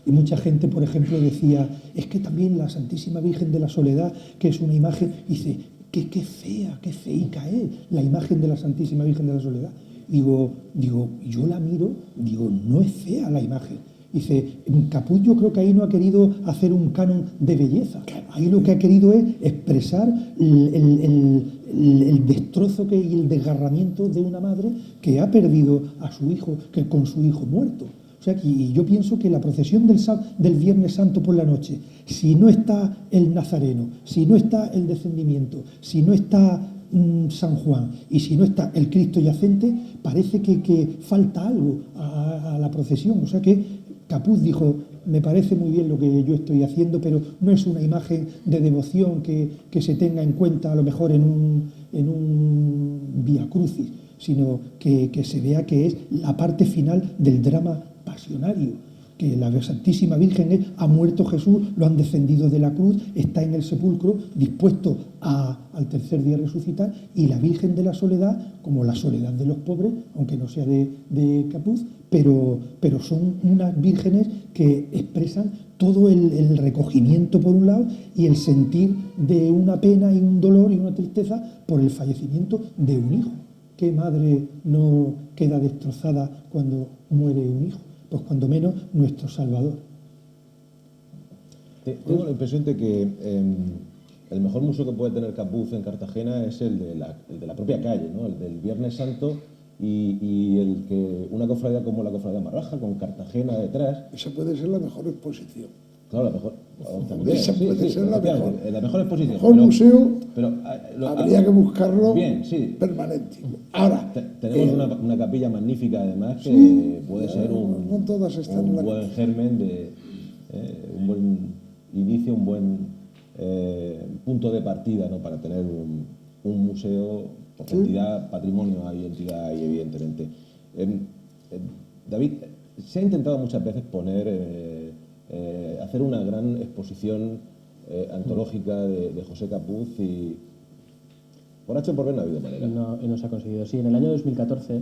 Y mucha gente, por ejemplo, decía, es que también la Santísima Virgen de la Soledad, que es una imagen, dice, qué fea, qué feica es la imagen de la Santísima Virgen de la Soledad. Digo, yo la miro, digo, no es fea la imagen. Dice, Capuz yo creo que ahí no ha querido hacer un canon de belleza. Ahí lo que ha querido es expresar el destrozo y el desgarramiento de una madre que ha perdido a su hijo, que con su hijo muerto. O sea, y yo pienso que la procesión del Viernes Santo por la noche, si no está el Nazareno, si no está el Descendimiento, si no está San Juan y si no está el Cristo Yacente, parece que falta algo a la procesión. O sea que Capuz dijo, me parece muy bien lo que yo estoy haciendo, pero no es una imagen de devoción que se tenga en cuenta a lo mejor en un Vía Crucis, sino que se vea que es la parte final del drama pasionario. que la Santísima Virgen ha muerto Jesús, lo han descendido de la cruz, está en el sepulcro, dispuesto al tercer día resucitar, y la Virgen de la Soledad, como la soledad de los pobres, aunque no sea de Capuz, pero son unas vírgenes que expresan todo el recogimiento por un lado y el sentir de una pena y un dolor y una tristeza por el fallecimiento de un hijo. ¿Qué madre no queda destrozada cuando muere un hijo? Pues cuando menos nuestro Salvador. Tengo la impresión de que el mejor museo que puede tener Capuz en Cartagena es el de la propia calle, ¿no? El del Viernes Santo y el que una cofradía como la Cofradía Marraja, con Cartagena detrás. Esa puede ser la mejor exposición. Claro, la mejor. También, Esa puede ser la mejor. La mejor exposición. El mejor museo pero, habría que buscarlo bien, sí. permanente. Ahora, tenemos una capilla magnífica, además, que sí, puede ser un buen germen de un buen inicio, un buen punto de partida, ¿no? Para tener un museo, porque entidad, patrimonio hay entidad ahí, evidentemente. David, se ha intentado muchas veces hacer una gran exposición antológica de José Capuz y por H o por B no ha habido manera. No se ha conseguido. Sí, en el año 2014,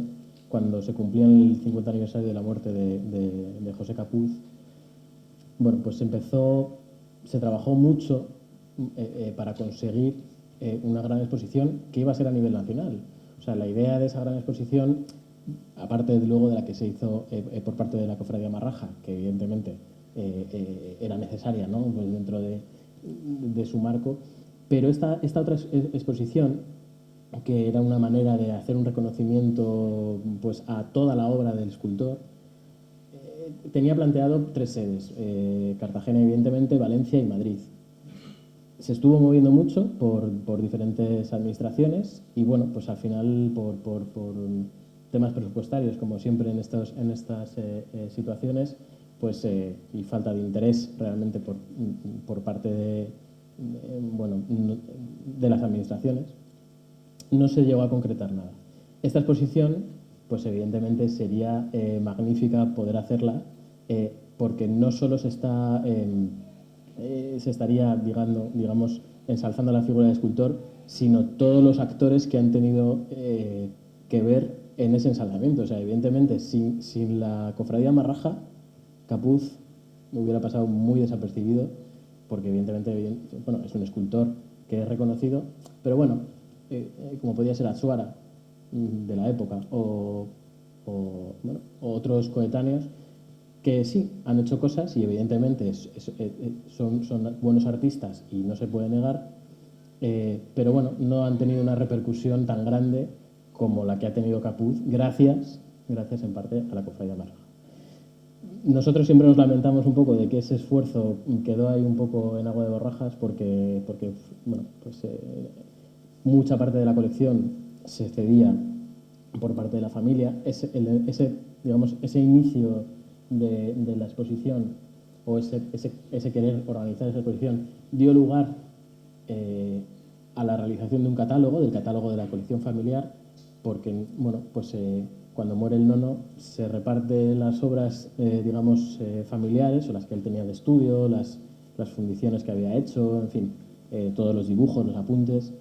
cuando se cumplía el 50 aniversario de la muerte de José Capuz, bueno, pues se trabajó mucho para conseguir una gran exposición que iba a ser a nivel nacional. O sea, la idea de esa gran exposición, aparte luego de la que se hizo por parte de la Cofradía Marraja, que evidentemente era necesaria, ¿no? Pues dentro de su marco, pero esta otra exposición, que era una manera de hacer un reconocimiento pues a toda la obra del escultor, tenía planteado 3 sedes, Cartagena evidentemente, Valencia y Madrid. Se estuvo moviendo mucho por diferentes administraciones y bueno, pues al final por temas presupuestarios, como siempre en estas situaciones, pues y falta de interés realmente por parte de las administraciones, no se llegó a concretar nada. Esta exposición, pues evidentemente sería magnífica poder hacerla, porque no solo se estaría, digamos, ensalzando la figura del escultor, sino todos los actores que han tenido que ver en ese ensalzamiento. O sea, evidentemente, sin la Cofradía Marraja, Capuz hubiera pasado muy desapercibido, porque evidentemente, bueno, es un escultor que es reconocido, pero bueno, como podía ser Azuara de la época o otros coetáneos que sí han hecho cosas y evidentemente son buenos artistas y no se puede negar, pero bueno, no han tenido una repercusión tan grande como la que ha tenido Capuz, gracias en parte a la Cofradía Marraja. Nosotros siempre nos lamentamos un poco de que ese esfuerzo quedó ahí un poco en agua de borrajas porque bueno, pues mucha parte de la colección se cedía por parte de la familia. Ese inicio de la exposición o ese querer organizar esa exposición dio lugar a la realización de un catálogo, del catálogo de la colección familiar, porque bueno, pues cuando muere el nono se reparte las obras, familiares o las que él tenía de estudio, las fundiciones que había hecho, en fin, todos los dibujos, los apuntes,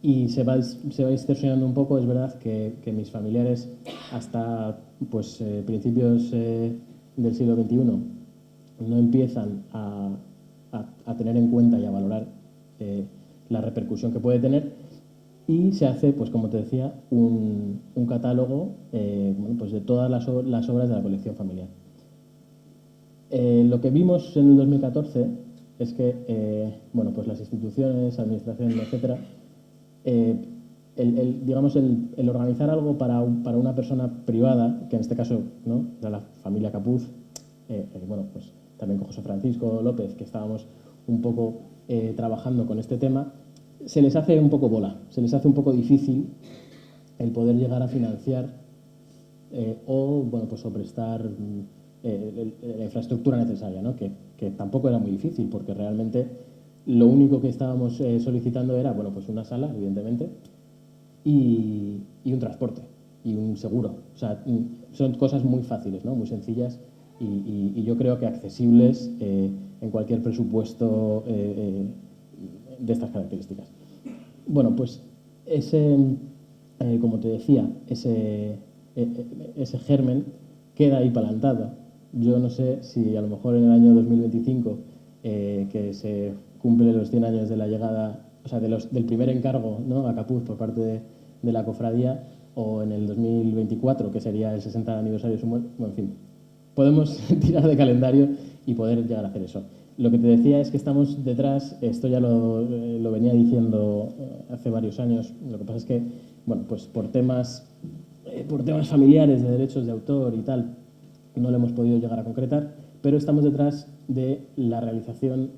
y se va distorsionando un poco. Es verdad que mis familiares hasta pues principios del siglo XXI no empiezan a tener en cuenta y a valorar la repercusión que puede tener, y se hace, pues como te decía, un catálogo pues de todas las obras de la colección familiar. Lo que vimos en el 2014 es que pues las instituciones, administraciones, etcétera, el organizar algo para una persona privada, que en este caso, ¿no?, era la familia Capuz, pues también con José Francisco López, que estábamos un poco trabajando con este tema, se les hace un poco bola, se les hace un poco difícil el poder llegar a financiar o prestar la infraestructura necesaria, ¿no? Que tampoco era muy difícil, porque realmente lo único que estábamos solicitando era pues una sala, evidentemente, y un transporte y un seguro. O sea, son cosas muy fáciles, ¿no?, muy sencillas, y yo creo que accesibles en cualquier presupuesto de estas características. Bueno, pues como te decía, ese germen queda ahí plantado. Yo no sé si a lo mejor en el año 2025, que se cumplen los 100 años de la llegada, o sea, del primer encargo, ¿no?, a Capuz por parte de la cofradía, o en el 2024, que sería el 60 aniversario de su muerte. Bueno, en fin, podemos tirar de calendario y poder llegar a hacer eso. Lo que te decía es que estamos detrás, esto ya lo venía diciendo hace varios años, lo que pasa es que, bueno, pues por temas familiares de derechos de autor y tal, no lo hemos podido llegar a concretar, pero estamos detrás de la realización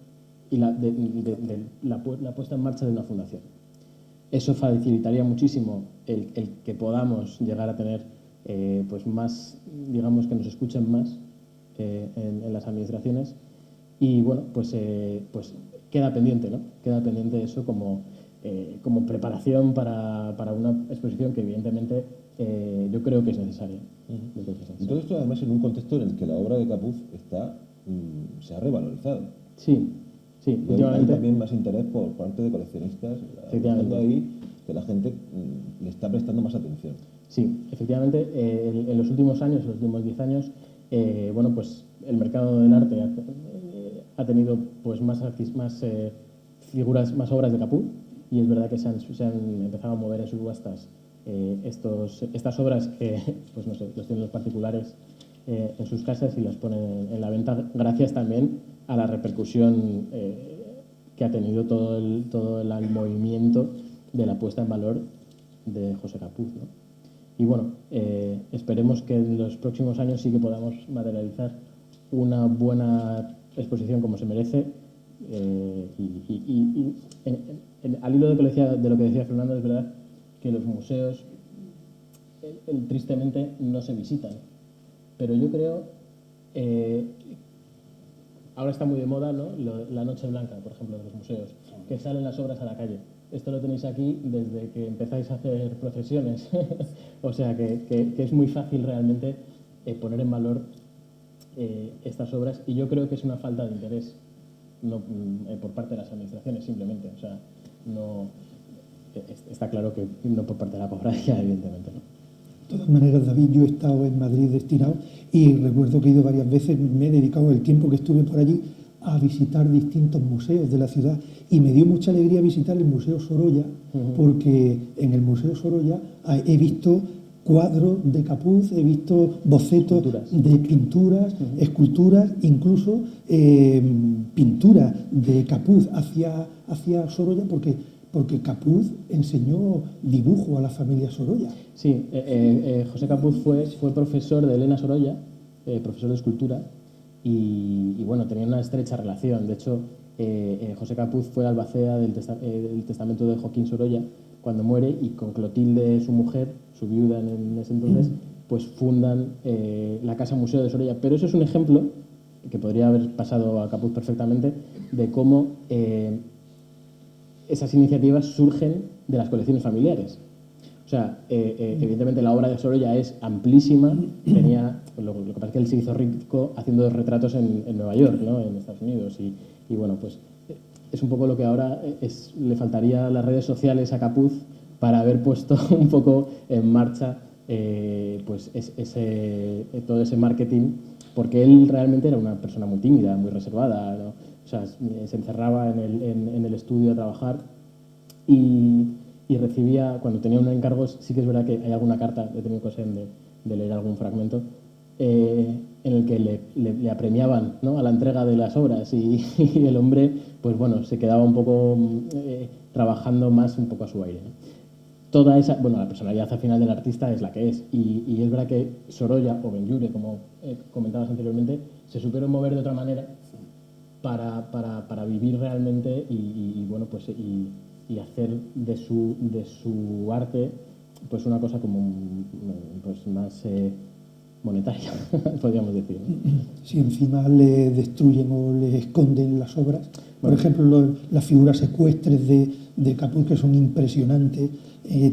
y de la puesta en marcha de una fundación. Eso facilitaría muchísimo el que podamos llegar a tener pues más, digamos, que nos escuchen más en las administraciones. Y bueno, pues queda pendiente, ¿no? Queda pendiente eso como preparación para una exposición que evidentemente yo creo que es necesaria. Y todo esto además en un contexto en el que la obra de Capuz se ha revalorizado. Sí, y hay últimamente también más interés por parte de coleccionistas, efectivamente, ahí que la gente le está prestando más atención. Sí, efectivamente, en los últimos años, los últimos 10 años, bueno, pues el mercado del arte ha tenido pues más figuras, más obras de Capuz, y es verdad que se han empezado a mover en subastas estas obras que, pues no sé, los tienen los particulares en sus casas y las ponen en la venta, gracias también a la repercusión que ha tenido todo el movimiento de la puesta en valor de José Capuz, ¿no? Y bueno, esperemos que en los próximos años sí que podamos materializar una buena exposición como se merece. Al hilo de lo que decía Fernando, es verdad que los museos tristemente no se visitan, pero yo creo, ahora está muy de moda, ¿no?, la Noche Blanca, por ejemplo, de los museos, que salen las obras a la calle. Esto lo tenéis aquí desde que empezáis a hacer procesiones. O sea que es muy fácil realmente poner en valor estas obras, y yo creo que es una falta de interés por parte de las administraciones, simplemente. O sea, no está claro que no por parte de la cofradía, evidentemente, ¿no? De todas maneras, David, yo he estado en Madrid destinado y recuerdo que he ido varias veces, me he dedicado el tiempo que estuve por allí a visitar distintos museos de la ciudad, y me dio mucha alegría visitar el Museo Sorolla, porque en el Museo Sorolla he visto cuadros de Capuz, he visto bocetos de pinturas, esculturas, incluso pinturas de Capuz hacia Sorolla, porque Capuz enseñó dibujo a la familia Sorolla. Sí, José Capuz fue profesor de Elena Sorolla, profesor de escultura, y bueno, tenían una estrecha relación. De hecho, José Capuz fue albacea del testamento de Joaquín Sorolla cuando muere, y con Clotilde, su mujer, su viuda en ese entonces, pues fundan la Casa Museo de Sorolla. Pero eso es un ejemplo que podría haber pasado a Capuz perfectamente de cómo esas iniciativas surgen de las colecciones familiares. O sea, evidentemente la obra de Sorolla es amplísima. Lo que pasa es que él se hizo rico haciendo retratos en Nueva York, ¿no?, en Estados Unidos, y bueno, pues es un poco lo que ahora le faltaría a las redes sociales a Capuz para haber puesto un poco en marcha pues todo ese marketing, porque él realmente era una persona muy tímida, muy reservada, ¿no? O sea, se encerraba en el estudio a trabajar y recibía, cuando tenía un encargo, sí que es verdad que hay alguna carta, he tenido ocasión de leer algún fragmento, en el que le apremiaban, ¿no?, a la entrega de las obras, y el hombre, pues bueno, se quedaba un poco trabajando más un poco a su aire, ¿no? Toda esa, bueno, la personalidad al final del artista es la que es, y es verdad que Sorolla o Benlliure, como comentabas anteriormente, se supieron mover de otra manera para vivir realmente y bueno, pues y hacer de su arte pues una cosa como pues más monetaria, podríamos decir, ¿no? Si encima le destruyen o le esconden las obras, por ejemplo, las figuras ecuestres de Capuz, que son impresionantes,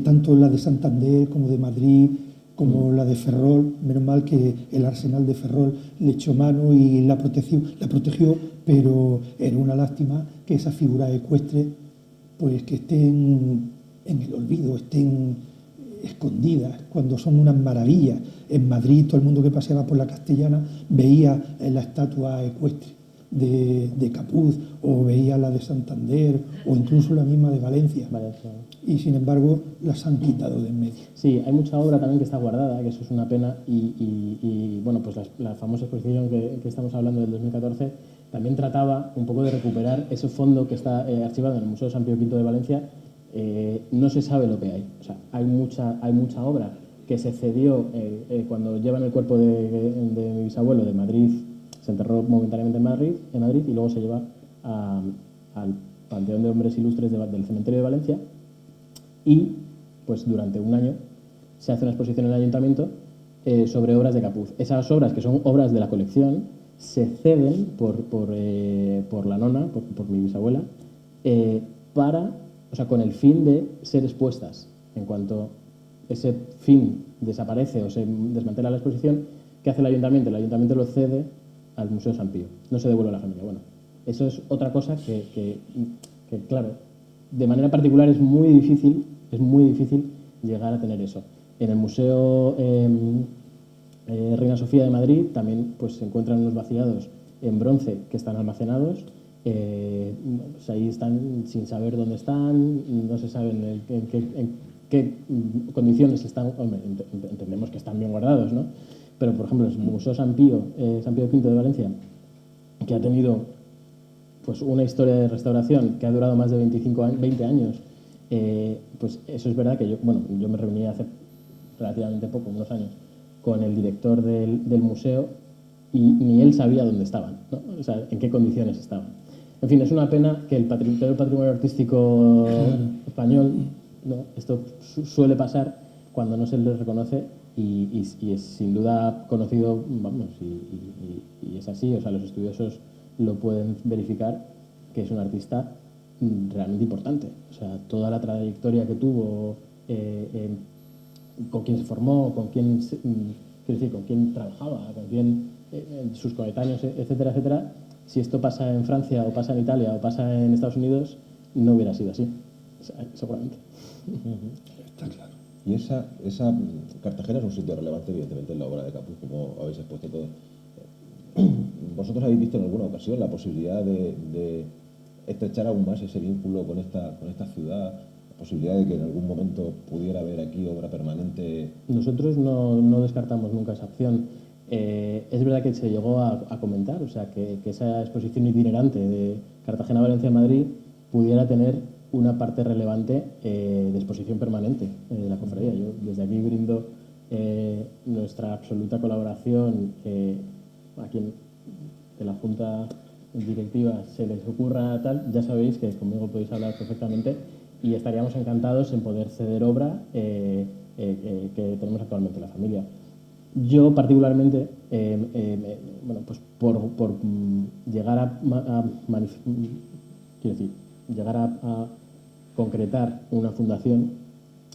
tanto las de Santander como de Madrid, como la de Ferrol. Menos mal que el Arsenal de Ferrol le echó mano y la protegió, pero era una lástima que esas figuras ecuestres pues que estén en el olvido, estén escondidas, cuando son unas maravillas. En Madrid, todo el mundo que paseaba por la Castellana veía la estatua ecuestre de Capuz, o veía la de Santander, o incluso la misma de Valencia. Y sin embargo las han quitado de en medio. Sí, hay mucha obra también que está guardada, que eso es una pena, y bueno, pues la famosa exposición que estamos hablando del 2014 también trataba un poco de recuperar ese fondo que está archivado en el Museo San Pío V de Valencia. No se sabe lo que hay, o sea, hay mucha obra que se cedió cuando llevan el cuerpo de mi bisabuelo de Madrid, se enterró momentáneamente en Madrid y luego se lleva al Panteón de Hombres Ilustres del Cementerio de Valencia, y pues durante un año se hace una exposición en el ayuntamiento sobre obras de Capuz. Esas obras, que son obras de la colección, se ceden por la nona, por mi bisabuela, con el fin de ser expuestas. En cuanto ese fin desaparece o se desmantela la exposición, ¿qué hace el ayuntamiento? El ayuntamiento lo cede al Museo San Pío, no se devuelve a la familia. Bueno, eso es otra cosa que claro, de manera particular es muy difícil llegar a tener eso. En el Museo Reina Sofía de Madrid también pues, se encuentran unos vaciados en bronce que están almacenados. Pues ahí están sin saber dónde están, no se saben en qué condiciones están. Hombre, entendemos que están bien guardados, ¿no? Pero, por ejemplo, el Museo San Pío V de Valencia, que ha tenido pues, una historia de restauración que ha durado más de 20 años, pues eso es verdad que yo me reuní hace relativamente poco, unos años, con el director del museo y ni él sabía dónde estaban, ¿no? O sea, en qué condiciones estaban. En fin, es una pena que todo el patrimonio artístico español, ¿no? Esto suele pasar cuando no se le reconoce y es sin duda conocido, vamos, y es así, o sea, los estudiosos lo pueden verificar, que es un artista realmente importante. O sea, toda la trayectoria que tuvo, con quién se formó, con quién trabajaba, con quién, sus coetáneos, etcétera, etcétera. Si esto pasa en Francia o pasa en Italia o pasa en Estados Unidos, no hubiera sido así, seguramente. Está claro. Y esa Cartagena es un sitio relevante, evidentemente, en la obra de Capuz, como habéis expuesto todo. ¿Vosotros habéis visto en alguna ocasión la posibilidad de estrechar aún más ese vínculo con esta ciudad? La posibilidad de que en algún momento pudiera haber aquí obra permanente. Nosotros no descartamos nunca esa opción. Es verdad que se llegó a comentar, o sea, que esa exposición itinerante de Cartagena, Valencia, Madrid pudiera tener una parte relevante de exposición permanente de la cofradía. Yo desde aquí brindo nuestra absoluta colaboración a quien de la Junta Directiva se les ocurra tal. Ya sabéis que conmigo podéis hablar perfectamente y estaríamos encantados en poder ceder obra que tenemos actualmente en la familia. Yo particularmente, pues por llegar llegar a concretar una fundación,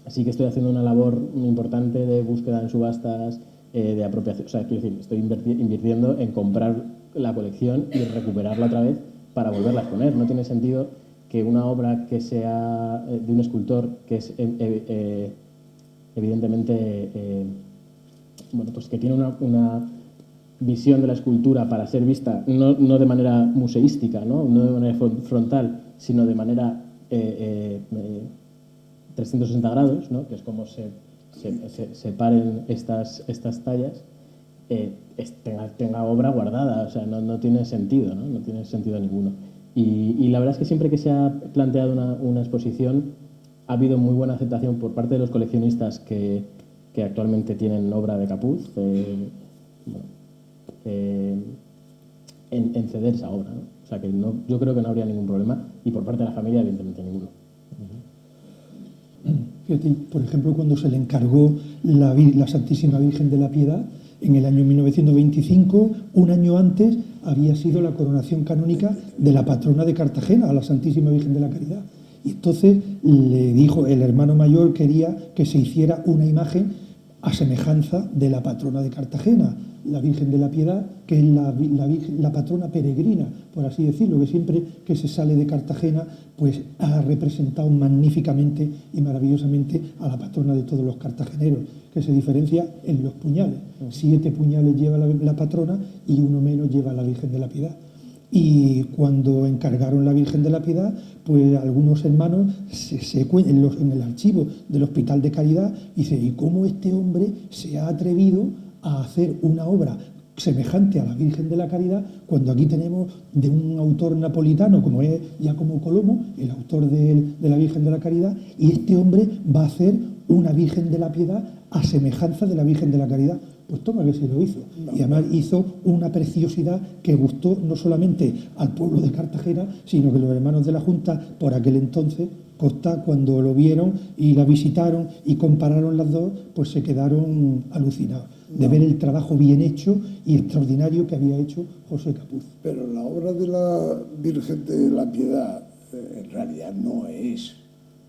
sí que estoy haciendo una labor muy importante de búsqueda en subastas, de apropiación. O sea, quiero decir, estoy invirtiendo en comprar la colección y recuperarla otra vez para volverla a exponer. No tiene sentido que una obra que sea de un escultor que es evidentemente pues que tiene una visión de la escultura para ser vista no de manera museística, no de manera frontal, sino de manera 360 grados, ¿no? Que es como se separen estas tallas, tenga obra guardada. O sea, no tiene sentido, no tiene sentido ninguno. Y la verdad es que siempre que se ha planteado una exposición ha habido muy buena aceptación por parte de los coleccionistas que actualmente tienen obra de Capuz en ceder esa obra, ¿no? O sea que yo creo que no habría ningún problema, y por parte de la familia evidentemente ninguno. Fíjate, por ejemplo, cuando se le encargó la Santísima Virgen de la Piedad en el año 1925, un año antes había sido la coronación canónica de la patrona de Cartagena, a la Santísima Virgen de la Caridad. Y entonces le dijo, el hermano mayor quería que se hiciera una imagen a semejanza de la patrona de Cartagena, la Virgen de la Piedad, que es la patrona peregrina, por así decirlo, que siempre que se sale de Cartagena, pues ha representado magníficamente y maravillosamente a la patrona de todos los cartageneros, que se diferencia en los puñales. 7 puñales lleva la patrona y 1 menos lleva la Virgen de la Piedad. Y cuando encargaron la Virgen de la Piedad, pues algunos hermanos en el archivo del Hospital de Caridad, dicen, ¿y cómo este hombre se ha atrevido a hacer una obra semejante a la Virgen de la Caridad cuando aquí tenemos de un autor napolitano como es Giacomo Colomo, el autor de la Virgen de la Caridad, y este hombre va a hacer una Virgen de la Piedad a semejanza de la Virgen de la Caridad? Pues toma que se lo hizo. Y además hizo una preciosidad que gustó no solamente al pueblo de Cartagena, sino que los hermanos de la Junta, por aquel entonces, Costa, cuando lo vieron y la visitaron y compararon las dos, pues se quedaron alucinados de ver el trabajo bien hecho y extraordinario que había hecho José Capuz. Pero la obra de la Virgen de la Piedad en realidad no es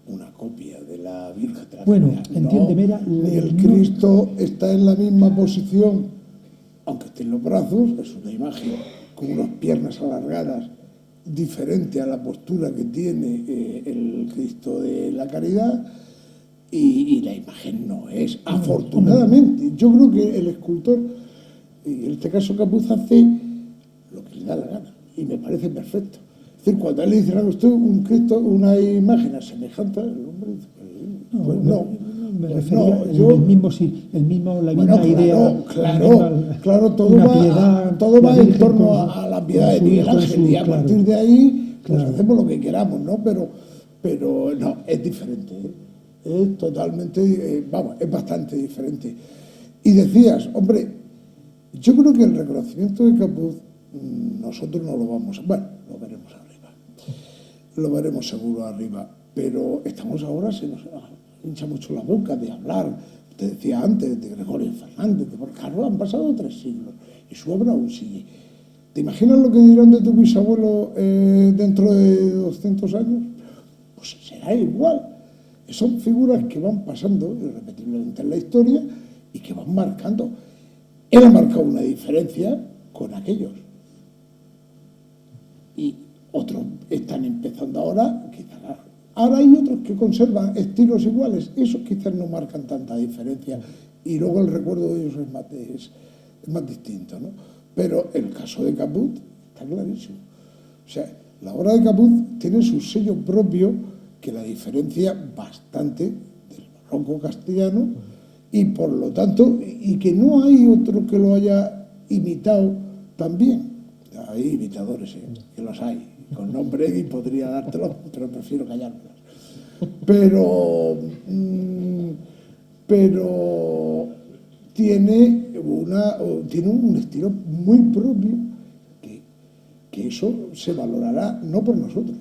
una copia de la Virgen de la Bueno, Caridad. entiéndeme, Ni el Cristo está en la misma posición, aunque esté en los brazos, es una imagen con unas piernas alargadas, diferente a la postura que tiene el Cristo de la Caridad, y la imagen no es, afortunadamente. Yo creo que el escultor, y en este caso Capuz, hace lo que le da la gana, y me parece perfecto. Es decir, cuando a él le dicen a usted un Cristo, una imagen semejante, el hombre dice, pues no. Me Pues refería no, la misma idea. Claro, todo va en torno a la piedad de Miguel Ángel, y a partir de ahí pues hacemos lo que queramos, ¿no? Pero no, es diferente, ¿eh? Es totalmente, es bastante diferente. Y decías, hombre, yo creo que el reconocimiento de Capuz nosotros no lo vamos a... Bueno, lo veremos arriba. Lo veremos seguro arriba. Pero estamos ahora, se nos hincha mucho la boca de hablar. Te decía antes de Gregorio Fernández, porque claro, han pasado 3 siglos y su obra aún sigue. ¿Te imaginas lo que dirán de tu bisabuelo dentro de 200 años? Pues será igual. Son figuras que van pasando irrepetiblemente en la historia y que van marcando. Él ha marcado una diferencia con aquellos. Y otros están empezando ahora, quizás. Ahora hay otros que conservan estilos iguales. Esos quizás no marcan tanta diferencia. Y luego el recuerdo de ellos es más distinto, ¿no? Pero el caso de Capuz está clarísimo. O sea, la obra de Capuz tiene su sello propio que la diferencia bastante del barroco castellano, y por lo tanto, y que no hay otro que lo haya imitado también. Hay imitadores, que los hay, con nombre, y podría dártelos, pero prefiero callármelos. Pero tiene un estilo muy propio que eso se valorará no por nosotros.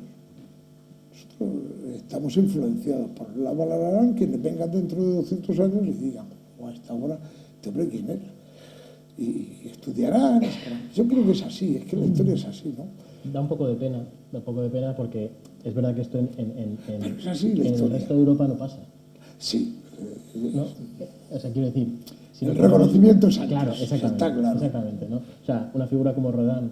Estamos influenciados por la valorarán quienes vengan dentro de 200 años y digan, a esta hora, este hombre quién era. Y estudiarán. Yo creo que es así, es que la historia es así, ¿no? Da un poco de pena porque es verdad que esto en es así, el resto de Europa no pasa. Sí. ¿No? O sea, quiero decir... Si el reconocimiento es antes. Claro, exactamente. Está claro. Exactamente, ¿no? O sea, una figura como Rodin,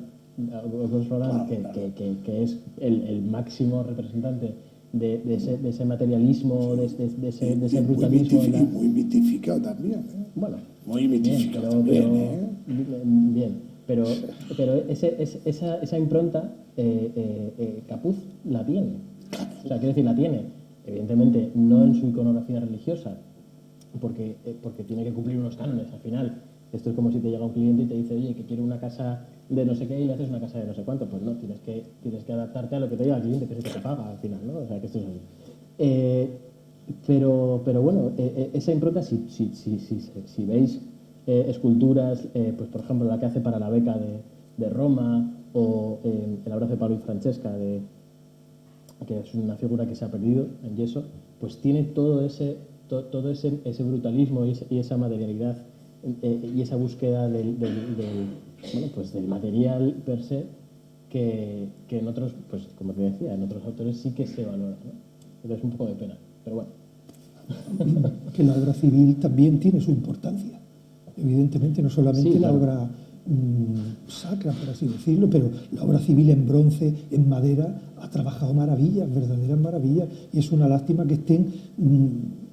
que es el máximo representante de ese materialismo, de ese brutalismo. Muy mitificado también. Bueno, muy mitificado también. Bien, pero esa impronta Capuz la tiene. O sea, quiero decir, la tiene. Evidentemente, no en su iconografía religiosa, porque tiene que cumplir unos cánones al final. Esto es como si te llega un cliente y te dice, oye, que quiero una casa de no sé qué y le haces una casa de no sé cuánto. Pues no, tienes que adaptarte a lo que te diga el cliente, que es el que te paga al final, ¿no? O sea, que esto es así. Pero bueno, esa impronta, si veis esculturas, pues por ejemplo la que hace para la beca de Roma, o el abrazo de Pablo y Francesca, que es una figura que se ha perdido en yeso, pues tiene todo ese brutalismo y esa materialidad y esa búsqueda del material per se que en otros, pues como te decía, en otros autores sí que se valora, ¿no? Entonces es un poco de pena, pero bueno. que la obra civil también tiene su importancia. Evidentemente, no solamente Sí, la claro. obra sacra, por así decirlo, pero la obra civil en bronce, en madera, ha trabajado maravillas, verdaderas maravillas, y es una lástima que estén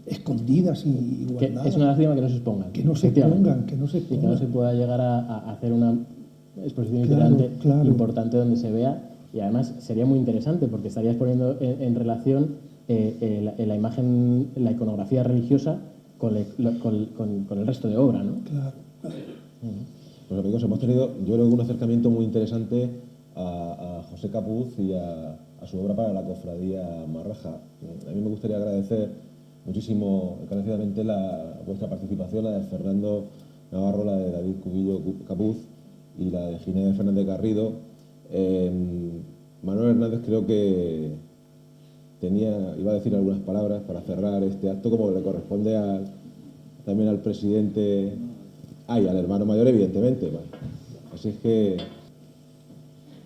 escondidas y Que guardadas. es una lástima que no se expongan. Que no se efectivamente. expongan, que no se Y que no expongan. se pueda llegar a hacer una exposición Claro, itinerante claro. importante donde se vea. Y además sería muy interesante porque estarías poniendo en relación la imagen, la iconografía religiosa con el resto de obra, ¿no? Claro, claro. Pues amigos, hemos tenido, yo creo que un acercamiento muy interesante a José Capuz y a su obra para la cofradía Marraja. A mí me gustaría agradecer muchísimo, encarecidamente, vuestra participación, la de Fernando Navarro, la de David Cubillo Capuz y la de Ginés Fernández Garrido. Manuel Hernández creo que iba a decir algunas palabras para cerrar este acto, como le corresponde también al presidente, y al hermano mayor, evidentemente. Bueno, así es que...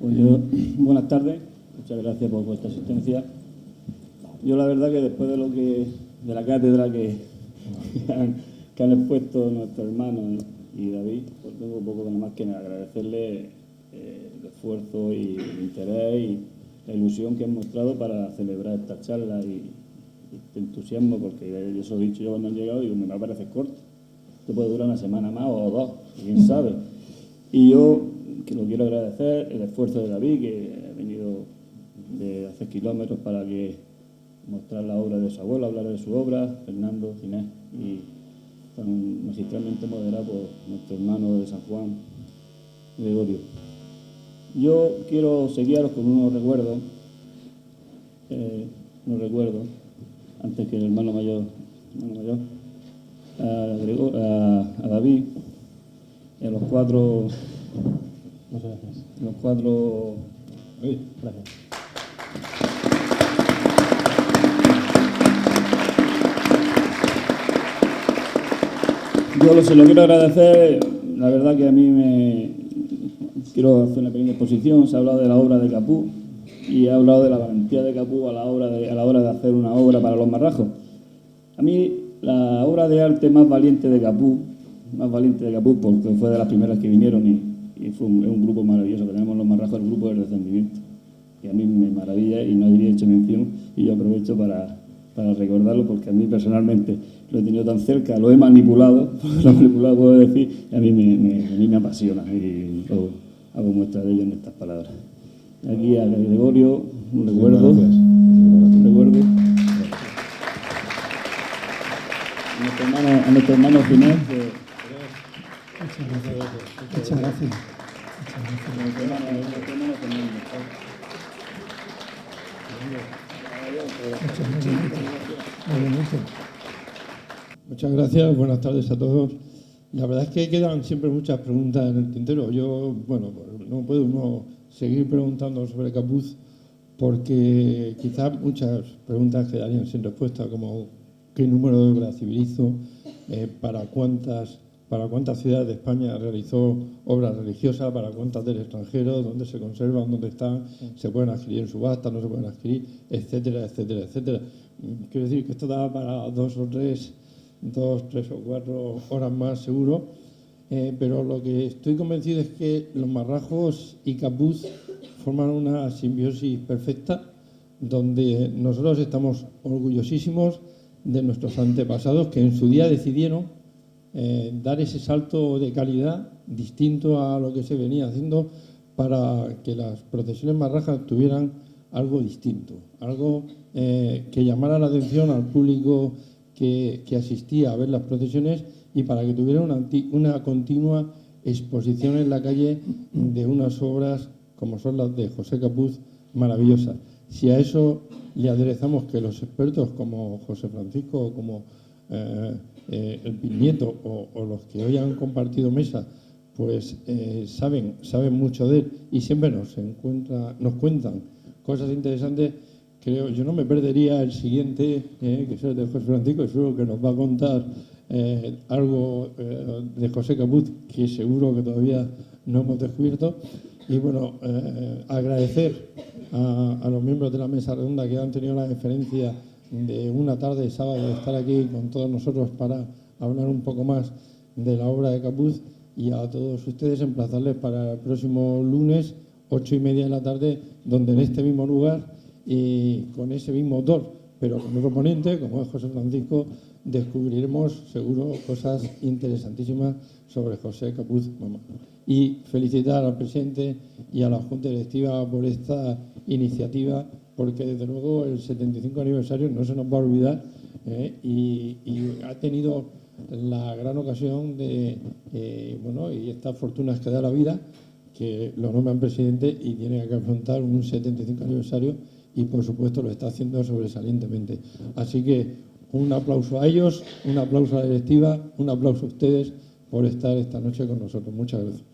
Pues buenas tardes, muchas gracias por vuestra asistencia. Yo la verdad que después de la cátedra que han expuesto nuestros hermanos y David, pues tengo poco nada más que agradecerle el esfuerzo y el interés y la ilusión que han mostrado para celebrar esta charla y este entusiasmo, porque yo os he dicho yo cuando han llegado, digo, me parece corto. Esto puede durar una semana más o dos, quién sabe. Y yo que lo quiero agradecer, el esfuerzo de David, que ha venido de hacer kilómetros para mostrar la obra de su abuelo, hablar de su obra, Fernando, Ginés, y tan magistralmente moderado por nuestro hermano de San Juan, Gregorio. Yo quiero seguiros con unos recuerdos, antes que el hermano mayor a David, a los cuatro. Muchas gracias. Los cuatro. Gracias. Yo se lo quiero agradecer. La verdad que a mí quiero hacer una pequeña exposición. Se ha hablado de la obra de Capuz y he hablado de la valentía de Capuz a la hora de hacer una obra para los marrajos. A mí la obra de arte más valiente de Capuz, porque fue de las primeras que vinieron y es un grupo maravilloso que tenemos los marrajos, el grupo del descendimiento, que a mí me maravilla y no habría hecho mención, y yo aprovecho para recordarlo, porque a mí personalmente lo he tenido tan cerca, lo he manipulado puedo decir, y a mí me apasiona y hago muestra de ello en estas palabras. Aquí a Gregorio, un recuerdo. A nuestro hermano Ginés, Muchas gracias. Muchas gracias, buenas tardes a todos. La verdad es que quedan siempre muchas preguntas en el tintero. Yo, bueno, no puede uno seguir preguntando sobre Capuz porque quizás muchas preguntas quedarían sin respuesta, como qué número de obras civil hizo, para cuántas ciudades de España realizó obras religiosas, para cuántas del extranjero, dónde se conservan, dónde están, se pueden adquirir en subasta, no se pueden adquirir, etcétera, etcétera, etcétera. Quiero decir que esto da para dos, tres o cuatro horas más seguro, pero lo que estoy convencido es que los marrajos y Capuz forman una simbiosis perfecta, donde nosotros estamos orgullosísimos de nuestros antepasados que en su día decidieron dar ese salto de calidad distinto a lo que se venía haciendo para que las procesiones marrajas tuvieran algo distinto, algo que llamara la atención al público que asistía a ver las procesiones y para que tuviera una continua exposición en la calle de unas obras como son las de José Capuz, maravillosas. Si a eso le aderezamos que los expertos como José Francisco o como el Bisnieto o los que hoy han compartido mesa, pues saben mucho de él y siempre nos cuentan cosas interesantes. Creo, yo no me perdería el siguiente, que es el de José Francisco, seguro que nos va a contar algo de José Capuz, que seguro que todavía no hemos descubierto. Y bueno, agradecer a los miembros de la mesa redonda que han tenido la deferencia de una tarde de sábado de estar aquí con todos nosotros para hablar un poco más de la obra de Capuz, y a todos ustedes emplazarles para el próximo lunes, 8:30 de la tarde, donde en este mismo lugar y con ese mismo autor, pero con otro ponente, como es José Francisco, descubriremos seguro cosas interesantísimas sobre José Capuz Mamá. Y felicitar al presidente y a la Junta Directiva por esta iniciativa, porque desde luego el 75 aniversario no se nos va a olvidar, y ha tenido la gran ocasión de, y estas fortunas que da la vida, que lo nombran presidente y tiene que afrontar un 75 aniversario, y por supuesto lo está haciendo sobresalientemente. Así que un aplauso a ellos, un aplauso a la directiva, un aplauso a ustedes por estar esta noche con nosotros. Muchas gracias.